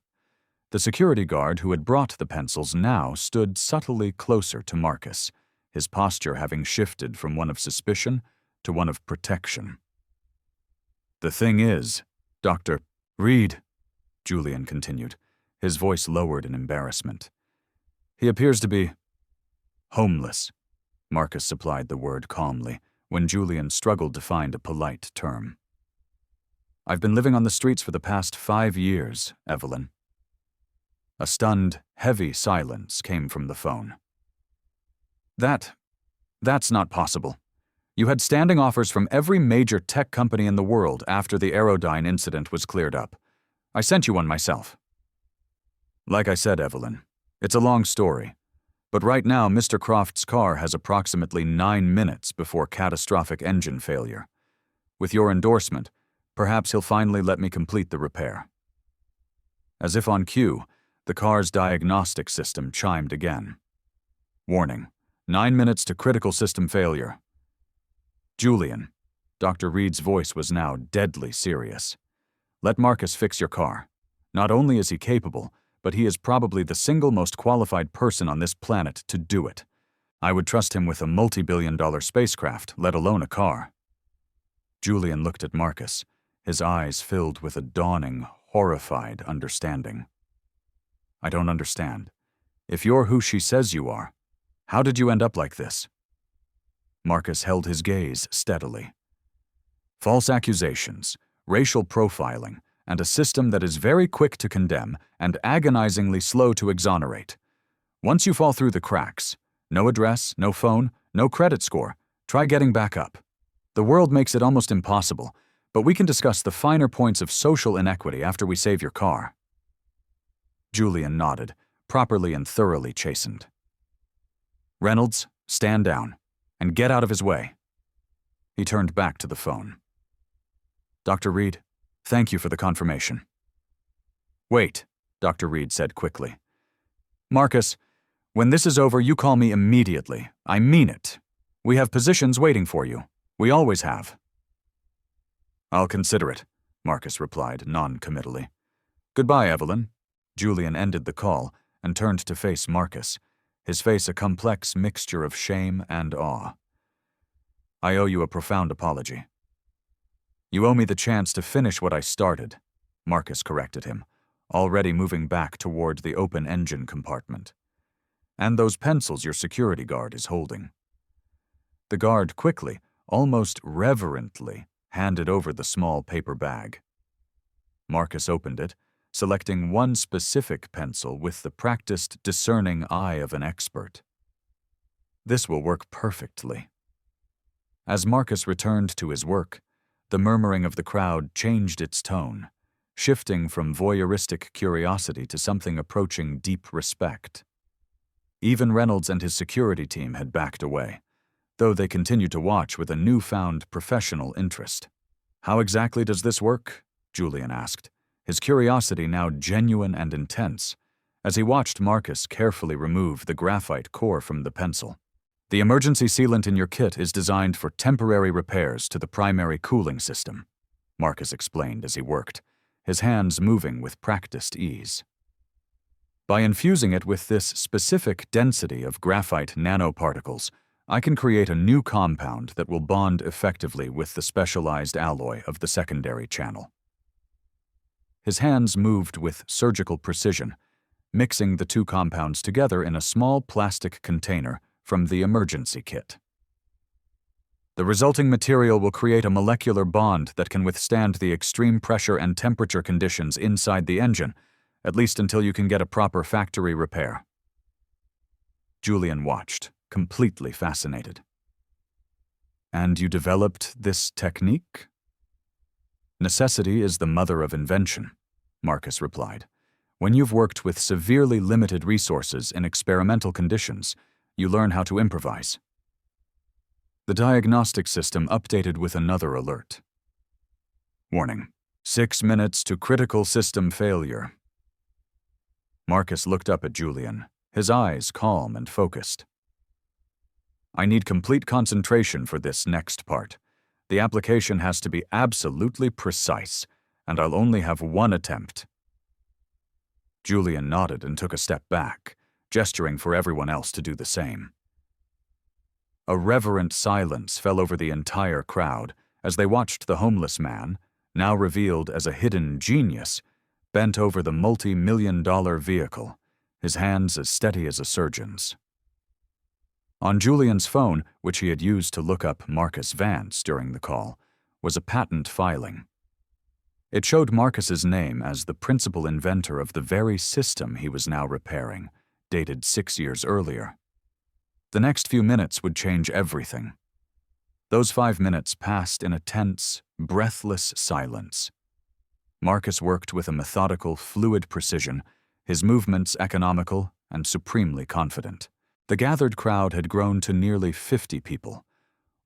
The security guard who had brought the pencils now stood subtly closer to Marcus, his posture having shifted from one of suspicion to one of protection. The thing is, Dr. Reed, Julian continued, his voice lowered in embarrassment. He appears to be homeless, Marcus supplied the word calmly, when Julian struggled to find a polite term. I've been living on the streets for the past 5 years, Evelyn. A stunned, heavy silence came from the phone. That's not possible. You had standing offers from every major tech company in the world after the Aerodyne incident was cleared up. I sent you one myself. Like I said, Evelyn, it's a long story. But right now, Mr. Croft's car has approximately 9 minutes before catastrophic engine failure. With your endorsement, perhaps he'll finally let me complete the repair. As if on cue, the car's diagnostic system chimed again. Warning, 9 minutes to critical system failure. Julian, Dr. Reed's voice was now deadly serious. Let Marcus fix your car. Not only is he capable, but he is probably the single most qualified person on this planet to do it. I would trust him with a multi-billion-dollar spacecraft, let alone a car. Julian looked at Marcus, his eyes filled with a dawning, horrified understanding. I don't understand. If you're who she says you are, how did you end up like this? Marcus held his gaze steadily. False accusations, racial profiling, and a system that is very quick to condemn and agonizingly slow to exonerate. Once you fall through the cracks, no address, no phone, no credit score, try getting back up. The world makes it almost impossible, but we can discuss the finer points of social inequity after we save your car. Julian nodded, properly and thoroughly chastened. Reynolds, stand down, and get out of his way. He turned back to the phone. Dr. Reed, thank you for the confirmation. Wait, Dr. Reed said quickly. Marcus, when this is over, you call me immediately. I mean it. We have positions waiting for you. We always have. I'll consider it, Marcus replied non-committally. Goodbye, Evelyn. Julian ended the call and turned to face Marcus, his face a complex mixture of shame and awe. I owe you a profound apology. You owe me the chance to finish what I started, Marcus corrected him, already moving back toward the open engine compartment. And those pencils your security guard is holding. The guard quickly, almost reverently, handed over the small paper bag. Marcus opened it, selecting one specific pencil with the practiced, discerning eye of an expert. This will work perfectly. As Marcus returned to his work, the murmuring of the crowd changed its tone, shifting from voyeuristic curiosity to something approaching deep respect. Even Reynolds and his security team had backed away, though they continued to watch with a newfound professional interest. How exactly does this work? Julian asked, his curiosity now genuine and intense, as he watched Marcus carefully remove the graphite core from the pencil. The emergency sealant in your kit is designed for temporary repairs to the primary cooling system, Marcus explained as he worked, his hands moving with practiced ease. By infusing it with this specific density of graphite nanoparticles, I can create a new compound that will bond effectively with the specialized alloy of the secondary channel. His hands moved with surgical precision, mixing the two compounds together in a small plastic container from the emergency kit. The resulting material will create a molecular bond that can withstand the extreme pressure and temperature conditions inside the engine, at least until you can get a proper factory repair. Julian watched, completely fascinated. And you developed this technique? Necessity is the mother of invention, Marcus replied. When you've worked with severely limited resources in experimental conditions, you learn how to improvise. The diagnostic system updated with another alert. Warning: 6 minutes to critical system failure. Marcus looked up at Julian, his eyes calm and focused. I need complete concentration for this next part. The application has to be absolutely precise, and I'll only have one attempt. Julian nodded and took a step back, gesturing for everyone else to do the same. A reverent silence fell over the entire crowd as they watched the homeless man, now revealed as a hidden genius, bent over the multi-million-dollar vehicle, his hands as steady as a surgeon's. On Julian's phone, which he had used to look up Marcus Vance during the call, was a patent filing. It showed Marcus's name as the principal inventor of the very system he was now repairing, dated 6 years earlier. The next few minutes would change everything. Those 5 minutes passed in a tense, breathless silence. Marcus worked with a methodical, fluid precision, his movements economical and supremely confident. The gathered crowd had grown to nearly 50 people,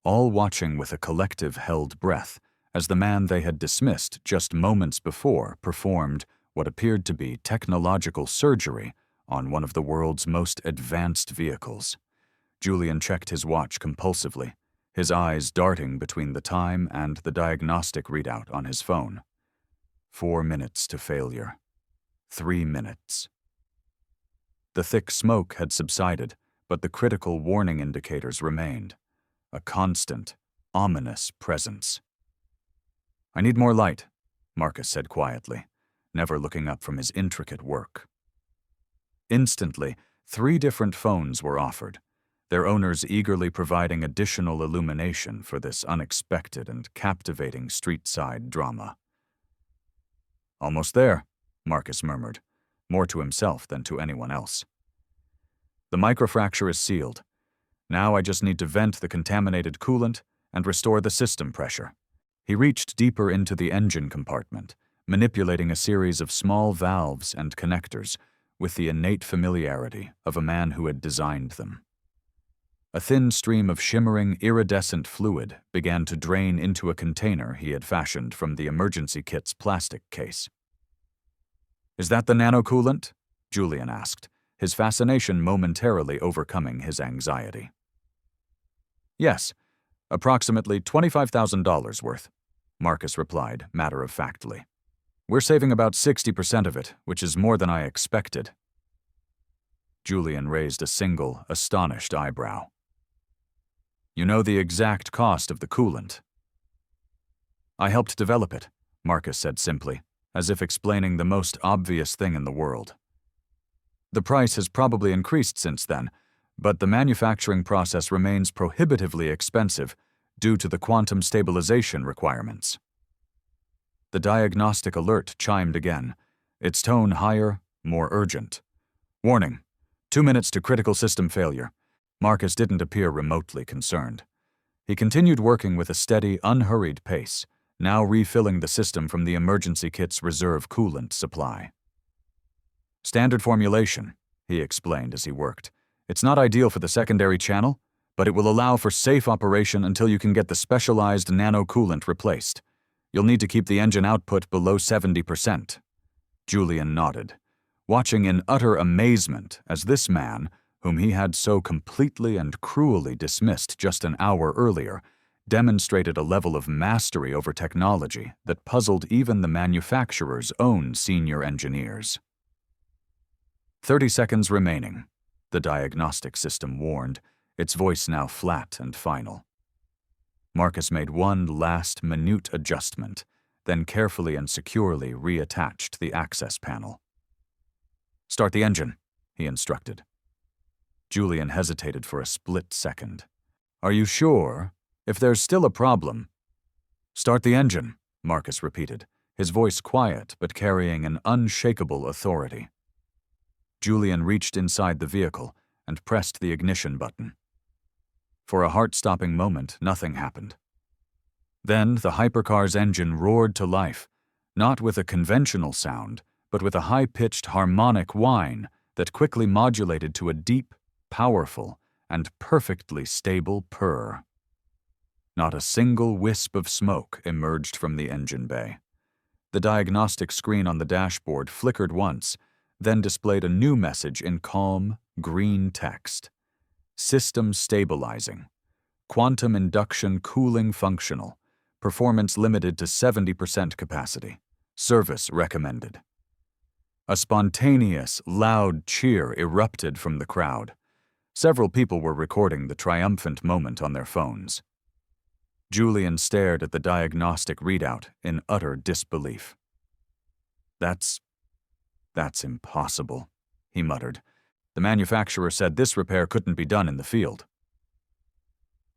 all watching with a collective held breath as the man they had dismissed just moments before performed what appeared to be technological surgery on one of the world's most advanced vehicles. Julian checked his watch compulsively, his eyes darting between the time and the diagnostic readout on his phone. 4 minutes to failure. 3 minutes. The thick smoke had subsided, but the critical warning indicators remained, a constant, ominous presence. I need more light, Marcus said quietly, never looking up from his intricate work. Instantly, 3 different phones were offered, their owners eagerly providing additional illumination for this unexpected and captivating street-side drama. Almost there, Marcus murmured, more to himself than to anyone else. The microfracture is sealed. Now I just need to vent the contaminated coolant and restore the system pressure. He reached deeper into the engine compartment, manipulating a series of small valves and connectors with the innate familiarity of a man who had designed them. A thin stream of shimmering, iridescent fluid began to drain into a container he had fashioned from the emergency kit's plastic case. Is that the nanocoolant? Julian asked, his fascination momentarily overcoming his anxiety. Yes, approximately $25,000 worth, Marcus replied matter-of-factly. We're saving about 60% of it, which is more than I expected. Julian raised a single, astonished eyebrow. You know the exact cost of the coolant. I helped develop it, Marcus said simply, as if explaining the most obvious thing in the world. The price has probably increased since then, but the manufacturing process remains prohibitively expensive due to the quantum stabilization requirements. The diagnostic alert chimed again, its tone higher, more urgent. Warning: 2 minutes to critical system failure. Marcus didn't appear remotely concerned. He continued working with a steady, unhurried pace, now refilling the system from the emergency kit's reserve coolant supply. Standard formulation, he explained as he worked. It's not ideal for the secondary channel, but it will allow for safe operation until you can get the specialized nano-coolant replaced. You'll need to keep the engine output below 70%. Julian nodded, watching in utter amazement as this man, whom he had so completely and cruelly dismissed just an hour earlier, demonstrated a level of mastery over technology that puzzled even the manufacturer's own senior engineers. 30 seconds remaining, the diagnostic system warned, its voice now flat and final. Marcus made one last minute adjustment, then carefully and securely reattached the access panel. "Start the engine," he instructed. Julian hesitated for a split second. "Are you sure? If there's still a problem—" "Start the engine," Marcus repeated, his voice quiet but carrying an unshakable authority. Julian reached inside the vehicle and pressed the ignition button. For a heart-stopping moment, nothing happened. Then the hypercar's engine roared to life, not with a conventional sound, but with a high-pitched harmonic whine that quickly modulated to a deep, powerful, and perfectly stable purr. Not a single wisp of smoke emerged from the engine bay. The diagnostic screen on the dashboard flickered once, then displayed a new message in calm, green text. "System stabilizing. Quantum induction cooling functional. Performance limited to 70% capacity. Service recommended." A spontaneous, loud cheer erupted from the crowd. Several people were recording the triumphant moment on their phones. Julian stared at the diagnostic readout in utter disbelief. That's impossible," he muttered. "The manufacturer said this repair couldn't be done in the field."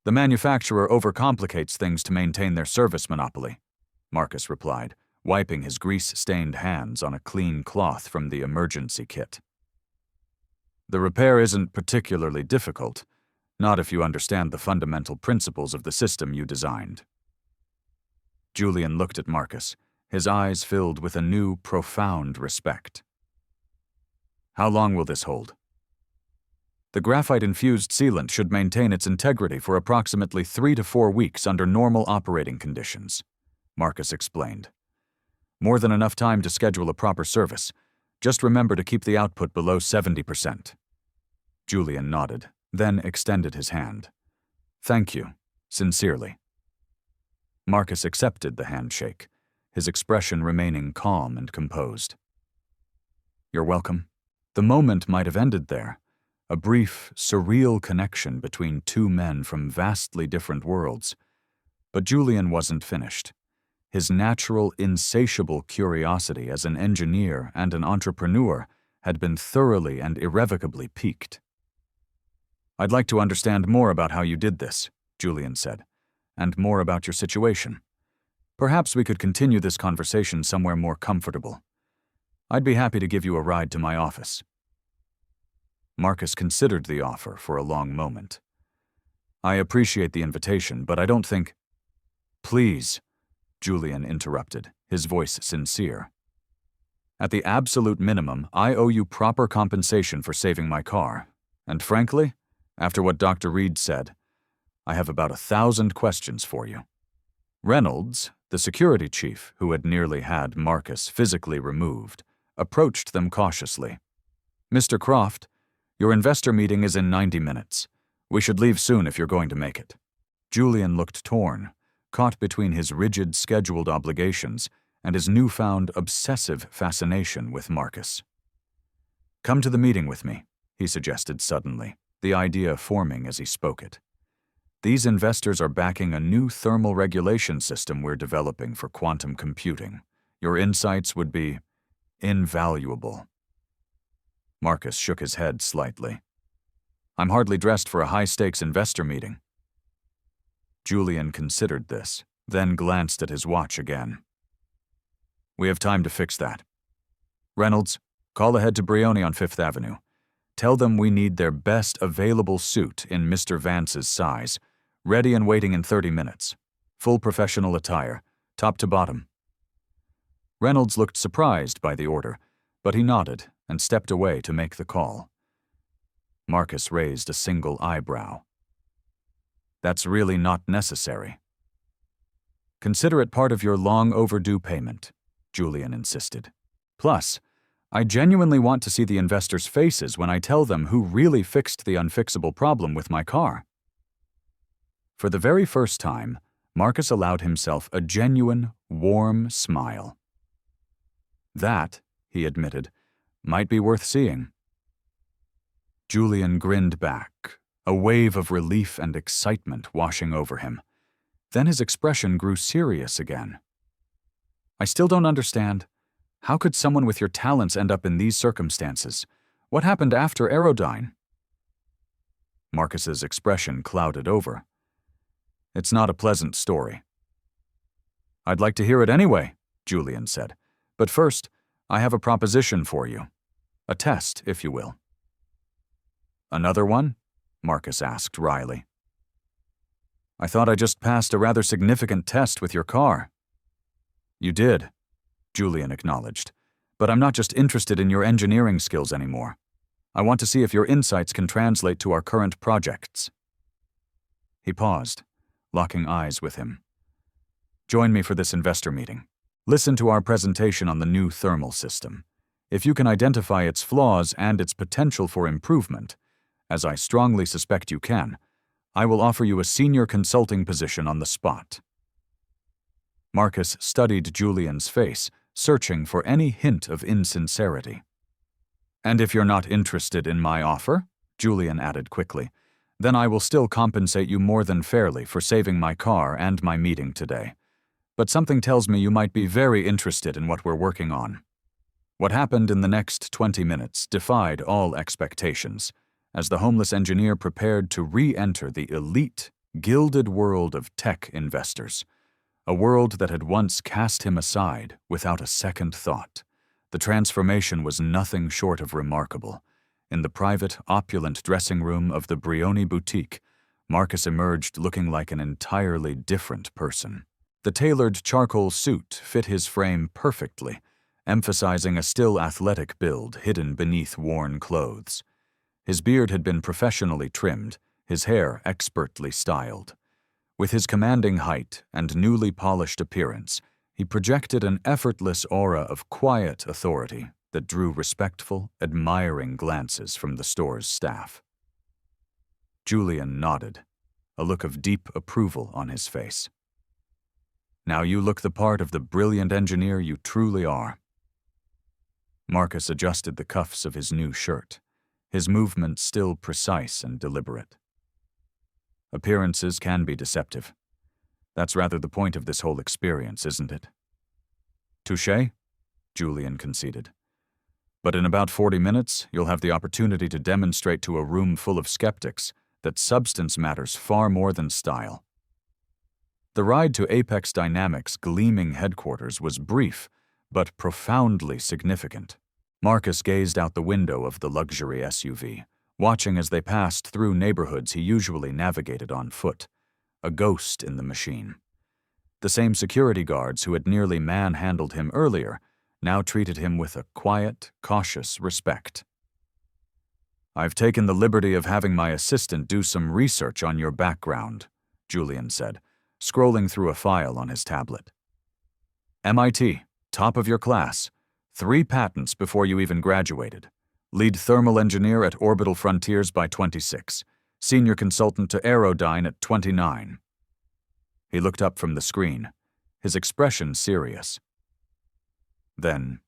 "The manufacturer overcomplicates things to maintain their service monopoly," Marcus replied, wiping his grease-stained hands on a clean cloth from the emergency kit. "The repair isn't particularly difficult, not if you understand the fundamental principles of the system you designed." Julian looked at Marcus, his eyes filled with a new, profound respect. "How long will this hold?" "The graphite-infused sealant should maintain its integrity for approximately 3 to 4 weeks under normal operating conditions," Marcus explained. "More than enough time to schedule a proper service. Just remember to keep the output below 70%. Julian nodded, then extended his hand. "Thank you, sincerely." Marcus accepted the handshake, his expression remaining calm and composed. "You're welcome." The moment might have ended there, a brief, surreal connection between two men from vastly different worlds. But Julian wasn't finished. His natural, insatiable curiosity as an engineer and an entrepreneur had been thoroughly and irrevocably piqued. "I'd like to understand more about how you did this," Julian said, "and more about your situation. Perhaps we could continue this conversation somewhere more comfortable. I'd be happy to give you a ride to my office." Marcus considered the offer for a long moment. "I appreciate the invitation, but I don't think—" "Please," Julian interrupted, his voice sincere. "At the absolute minimum, I owe you proper compensation for saving my car. And frankly, after what Dr. Reed said, I have about 1,000 questions for you." Reynolds, the security chief who had nearly had Marcus physically removed, approached them cautiously. "Mr. Croft, your investor meeting is in 90 minutes. We should leave soon if you're going to make it." Julian looked torn, caught between his rigid scheduled obligations and his newfound obsessive fascination with Marcus. "Come to the meeting with me," he suggested suddenly, the idea forming as he spoke it. "These investors are backing a new thermal regulation system we're developing for quantum computing. Your insights would be invaluable." Marcus shook his head slightly. "I'm hardly dressed for a high-stakes investor meeting." Julian considered this, then glanced at his watch again. "We have time to fix that. Reynolds, call ahead to Brioni on 5th Avenue. Tell them we need their best available suit in Mr. Vance's size, ready and waiting in 30 minutes. Full professional attire, top to bottom." Reynolds looked surprised by the order, but he nodded and stepped away to make the call. Marcus raised a single eyebrow. "That's really not necessary." "Consider it part of your long-overdue payment," Julian insisted. "Plus, I genuinely want to see the investors' faces when I tell them who really fixed the unfixable problem with my car." For the very first time, Marcus allowed himself a genuine, warm smile. That, he admitted, might be worth seeing. Julian grinned back, a wave of relief and excitement washing over him. Then his expression grew serious again. I still don't understand. How could someone with your talents end up in these circumstances? What happened after Aerodyne? Marcus's expression clouded over. It's not a pleasant story. I'd like to hear it anyway, Julian said. But first, I have a proposition for you. A test, if you will. Another one? Marcus asked wryly. I thought I just passed a rather significant test with your car. You did, Julian acknowledged. But I'm not just interested in your engineering skills anymore. I want to see if your insights can translate to our current projects. He paused, locking eyes with him. Join me for this investor meeting. Listen to our presentation on the new thermal system. If you can identify its flaws and its potential for improvement, as I strongly suspect you can, I will offer you a senior consulting position on the spot. Marcus studied Julian's face, searching for any hint of insincerity. And if you're not interested in my offer, Julian added quickly, then I will still compensate you more than fairly for saving my car and my meeting today. But something tells me you might be very interested in what we're working on. What happened in the next 20 minutes defied all expectations, as the homeless engineer prepared to re-enter the elite, gilded world of tech investors, a world that had once cast him aside without a second thought. The transformation was nothing short of remarkable. In the private, opulent dressing room of the Brioni boutique, Marcus emerged looking like an entirely different person. The tailored charcoal suit fit his frame perfectly, emphasizing a still athletic build hidden beneath worn clothes. His beard had been professionally trimmed, his hair expertly styled. With his commanding height and newly polished appearance, he projected an effortless aura of quiet authority that drew respectful, admiring glances from the store's staff. Julian nodded, a look of deep approval on his face. Now you look the part of the brilliant engineer you truly are. Marcus adjusted the cuffs of his new shirt, his movements still precise and deliberate. Appearances can be deceptive. That's rather the point of this whole experience, isn't it? Touché? Julian conceded. But in about 40 minutes, you'll have the opportunity to demonstrate to a room full of skeptics that substance matters far more than style. The ride to Apex Dynamics' gleaming headquarters was brief, but profoundly significant. Marcus gazed out the window of the luxury SUV, watching as they passed through neighborhoods he usually navigated on foot, a ghost in the machine. The same security guards who had nearly manhandled him earlier now treated him with a quiet, cautious respect. I've taken the liberty of having my assistant do some research on your background, Julian said, scrolling through a file on his tablet. MIT, top of your class, 3 patents before you even graduated. Lead thermal engineer at Orbital Frontiers by 26. Senior consultant to Aerodyne at 29. He looked up from the screen, his expression serious. Then,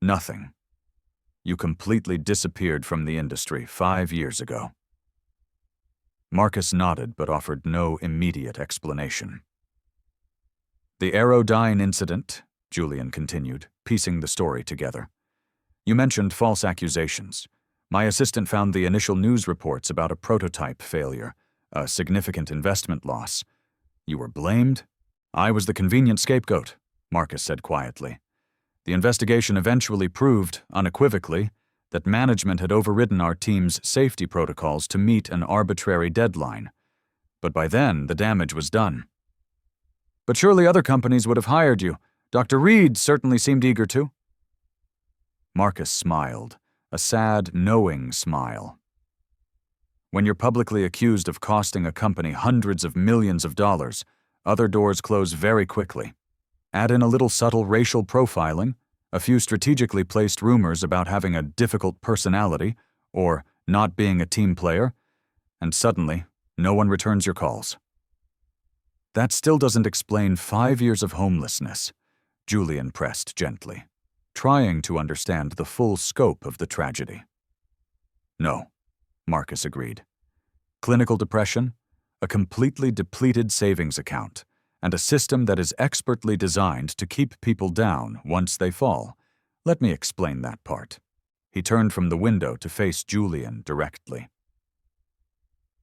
nothing. You completely disappeared from the industry 5 years ago. Marcus nodded but offered no immediate explanation. The Aerodyne incident, Julian continued, piecing the story together. You mentioned false accusations. My assistant found the initial news reports about a prototype failure, a significant investment loss. You were blamed? I was the convenient scapegoat, Marcus said quietly. The investigation eventually proved, unequivocally, that management had overridden our team's safety protocols to meet an arbitrary deadline. But by then, the damage was done. But surely other companies would have hired you. Dr. Reed certainly seemed eager to. Marcus smiled, a sad, knowing smile. When you're publicly accused of costing a company hundreds of millions of dollars, other doors close very quickly. Add in a little subtle racial profiling, a few strategically placed rumors about having a difficult personality or not being a team player, and suddenly, no one returns your calls. That still doesn't explain 5 years of homelessness, Julian pressed gently, trying to understand the full scope of the tragedy. No, Marcus agreed. Clinical depression, a completely depleted savings account, and a system that is expertly designed to keep people down once they fall. Let me explain that part. He turned from the window to face Julian directly.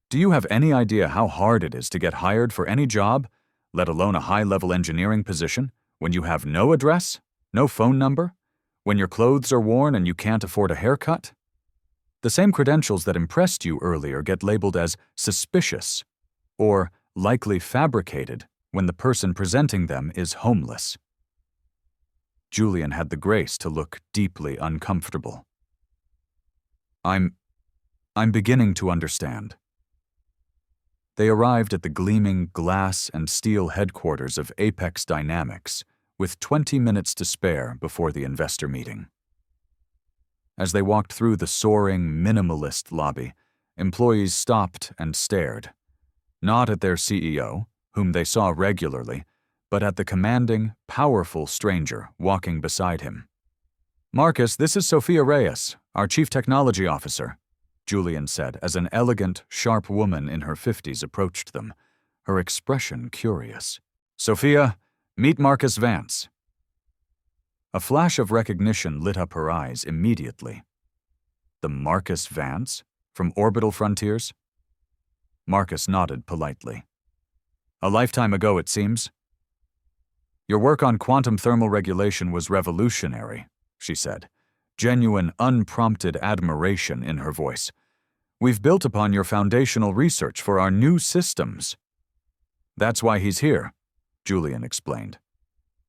Do you have any idea how hard it is to get hired for any job, let alone a high-level engineering position, when you have no address, no phone number, when your clothes are worn and you can't afford a haircut? The same credentials that impressed you earlier get labeled as suspicious or likely fabricated when the person presenting them is homeless. Julian had the grace to look deeply uncomfortable. I'm beginning to understand. They arrived at the gleaming glass and steel headquarters of Apex Dynamics with 20 minutes to spare before the investor meeting. As they walked through the soaring, minimalist lobby, employees stopped and stared, not at their CEO, whom they saw regularly, but at the commanding, powerful stranger walking beside him. "Marcus, this is Sophia Reyes, our Chief Technology Officer," Julian said as an elegant, sharp woman in her 50s approached them, her expression curious. "Sophia, meet Marcus Vance." A flash of recognition lit up her eyes immediately. The Marcus Vance from Orbital Frontiers? Marcus nodded politely. "A lifetime ago, it seems." "Your work on quantum thermal regulation was revolutionary," she said, genuine, unprompted admiration in her voice. "We've built upon your foundational research for our new systems." "That's why he's here," Julian explained.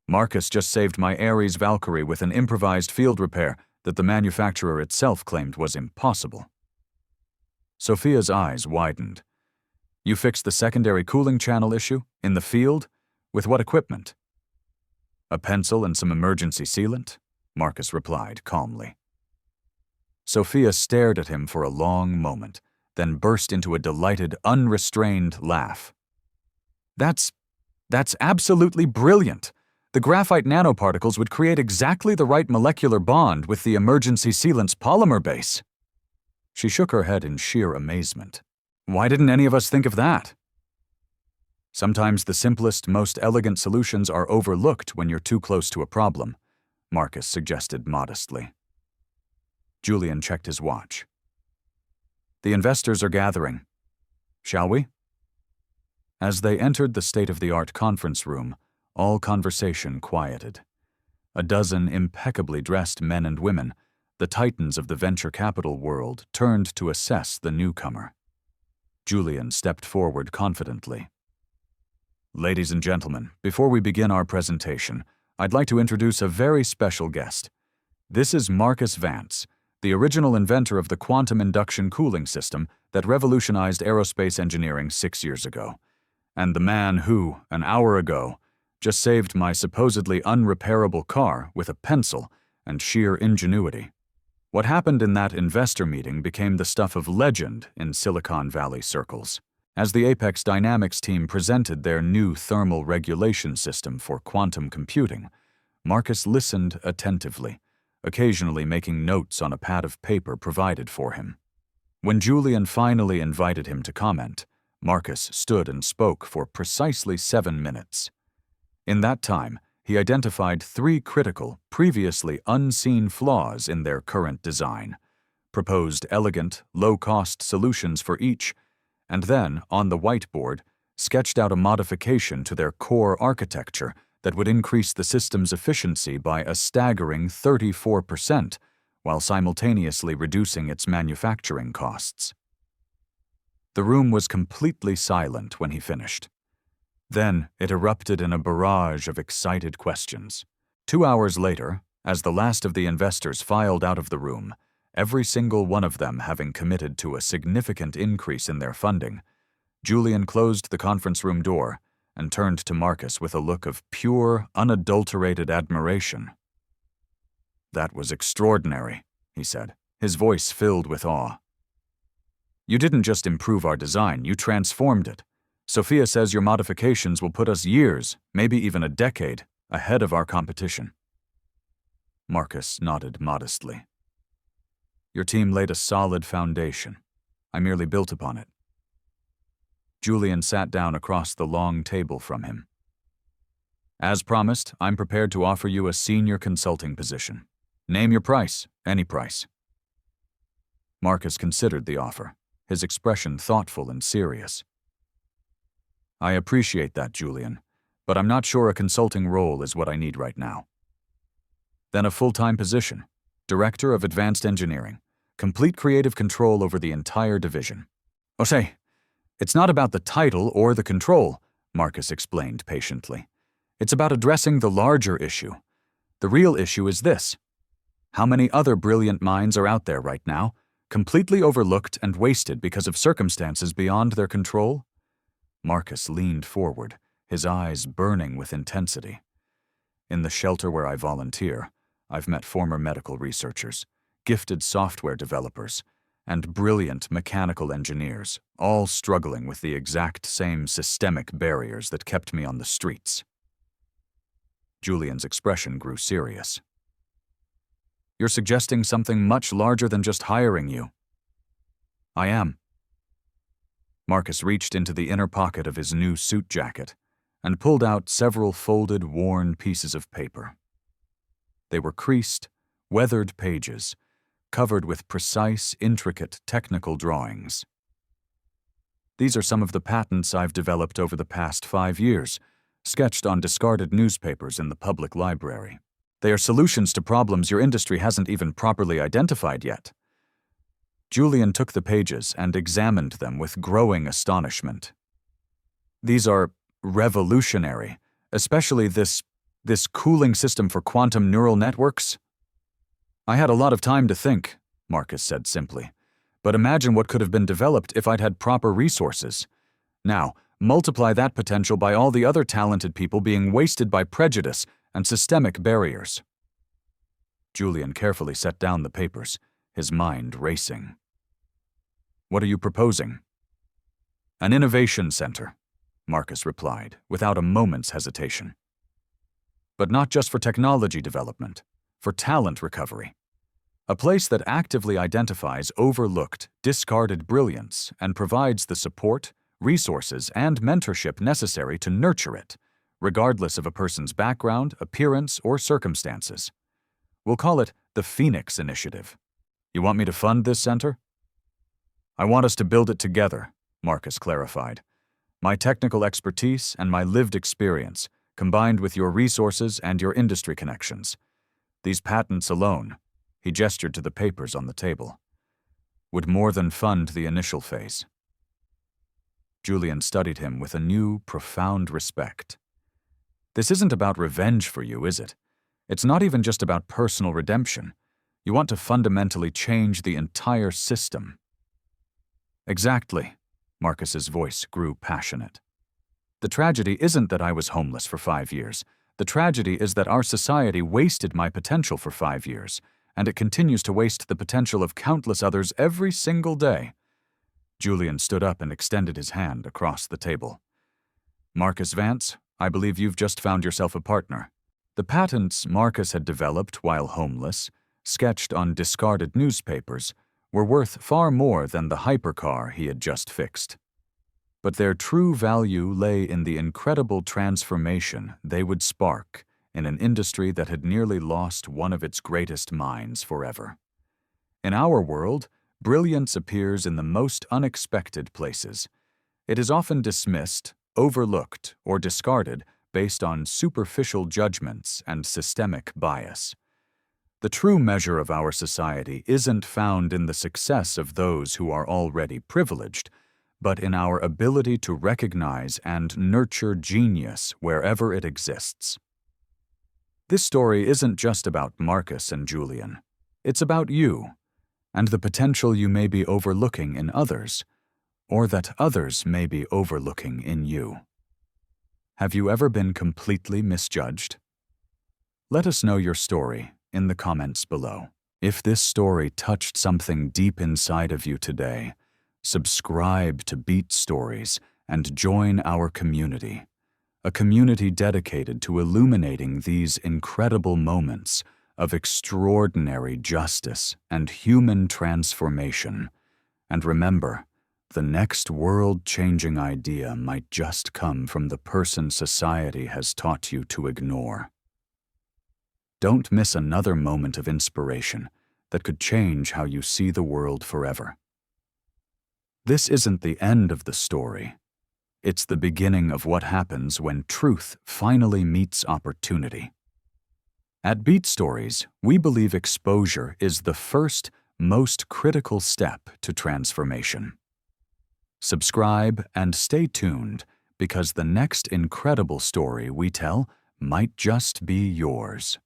"Marcus just saved my Ares Valkyrie with an improvised field repair that the manufacturer itself claimed was impossible." Sophia's eyes widened. "You fixed the secondary cooling channel issue? In the field? With what equipment?" "A pencil and some emergency sealant," Marcus replied calmly. Sophia stared at him for a long moment, then burst into a delighted, unrestrained laugh. That's absolutely brilliant. The graphite nanoparticles would create exactly the right molecular bond with the emergency sealant's polymer base." She shook her head in sheer amazement. "Why didn't any of us think of that?" "Sometimes the simplest, most elegant solutions are overlooked when you're too close to a problem," Marcus suggested modestly. Julian checked his watch. "The investors are gathering. Shall we?" As they entered the state-of-the-art conference room, all conversation quieted. A dozen impeccably dressed men and women, the titans of the venture capital world, turned to assess the newcomer. Julian stepped forward confidently. "Ladies and gentlemen, before we begin our presentation, I'd like to introduce a very special guest. This is Marcus Vance, the original inventor of the quantum induction cooling system that revolutionized aerospace engineering 6 years ago, and the man who, an hour ago, just saved my supposedly unrepairable car with a pencil and sheer ingenuity. What happened in that investor meeting became the stuff of legend in Silicon Valley circles. As the Apex Dynamics team presented their new thermal regulation system for quantum computing, Marcus listened attentively, occasionally making notes on a pad of paper provided for him. When Julian finally invited him to comment, Marcus stood and spoke for precisely 7 minutes. In that time, he identified 3 critical, previously unseen flaws in their current design, proposed elegant, low-cost solutions for each, and then, on the whiteboard, sketched out a modification to their core architecture that would increase the system's efficiency by a staggering 34%, while simultaneously reducing its manufacturing costs. The room was completely silent when he finished. Then it erupted in a barrage of excited questions. 2 hours later, as the last of the investors filed out of the room, every single one of them having committed to a significant increase in their funding, Julian closed the conference room door and turned to Marcus with a look of pure, unadulterated admiration. "That was extraordinary," he said, his voice filled with awe. "You didn't just improve our design, you transformed it. Sophia says your modifications will put us years, maybe even a decade, ahead of our competition. Marcus nodded modestly. Your team laid a solid foundation. I merely built upon it. Julian sat down across the long table from him. As promised, I'm prepared to offer you a senior consulting position. Name your price, any price. Marcus considered the offer, his expression thoughtful and serious. I appreciate that, Julian, but I'm not sure a consulting role is what I need right now. Then a full-time position, Director of Advanced Engineering, complete creative control over the entire division. Oh, say, it's not about the title or the control, Marcus explained patiently. It's about addressing the larger issue. The real issue is this. How many other brilliant minds are out there right now, completely overlooked and wasted because of circumstances beyond their control? Marcus leaned forward, his eyes burning with intensity. In the shelter where I volunteer, I've met former medical researchers, gifted software developers, and brilliant mechanical engineers, all struggling with the exact same systemic barriers that kept me on the streets. Julian's expression grew serious. You're suggesting something much larger than just hiring you. I am. Marcus reached into the inner pocket of his new suit jacket and pulled out several folded, worn pieces of paper. They were creased, weathered pages, covered with precise, intricate technical drawings. These are some of the patents I've developed over the past 5 years, sketched on discarded newspapers in the public library. They are solutions to problems your industry hasn't even properly identified yet. Julian took the pages and examined them with growing astonishment. These are revolutionary, especially this cooling system for quantum neural networks. I had a lot of time to think, Marcus said simply, but imagine what could have been developed if I'd had proper resources. Now, multiply that potential by all the other talented people being wasted by prejudice and systemic barriers. Julian carefully set down the papers, his mind racing. What are you proposing? An innovation center, Marcus replied, without a moment's hesitation. But not just for technology development, for talent recovery. A place that actively identifies overlooked, discarded brilliance and provides the support, resources, and mentorship necessary to nurture it, regardless of a person's background, appearance, or circumstances. We'll call it the Phoenix Initiative. You want me to fund this center? I want us to build it together, Marcus clarified. My technical expertise and my lived experience, combined with your resources and your industry connections. These patents alone, he gestured to the papers on the table, would more than fund the initial phase. Julian studied him with a new, profound respect. This isn't about revenge for you, is it? It's not even just about personal redemption. You want to fundamentally change the entire system. Exactly. Marcus's voice grew passionate. The tragedy isn't that I was homeless for 5 years. The tragedy is that our society wasted my potential for 5 years, and it continues to waste the potential of countless others every single day. Julian stood up and extended his hand across the table. Marcus Vance, I believe you've just found yourself a partner. The patents Marcus had developed while homeless, sketched on discarded newspapers, were worth far more than the hypercar he had just fixed. But their true value lay in the incredible transformation they would spark in an industry that had nearly lost one of its greatest minds forever. In our world, brilliance appears in the most unexpected places. It is often dismissed, overlooked, or discarded based on superficial judgments and systemic bias. The true measure of our society isn't found in the success of those who are already privileged, but in our ability to recognize and nurture genius wherever it exists. This story isn't just about Marcus and Julian. It's about you, and the potential you may be overlooking in others, or that others may be overlooking in you. Have you ever been completely misjudged? Let us know your story in the comments below. If this story touched something deep inside of you today, subscribe to Beat Stories and join our community, a community dedicated to illuminating these incredible moments of extraordinary justice and human transformation. And remember, the next world-changing idea might just come from the person society has taught you to ignore. Don't miss another moment of inspiration that could change how you see the world forever. This isn't the end of the story. It's the beginning of what happens when truth finally meets opportunity. At Beat Stories, we believe exposure is the first, most critical step to transformation. Subscribe and stay tuned, because the next incredible story we tell might just be yours.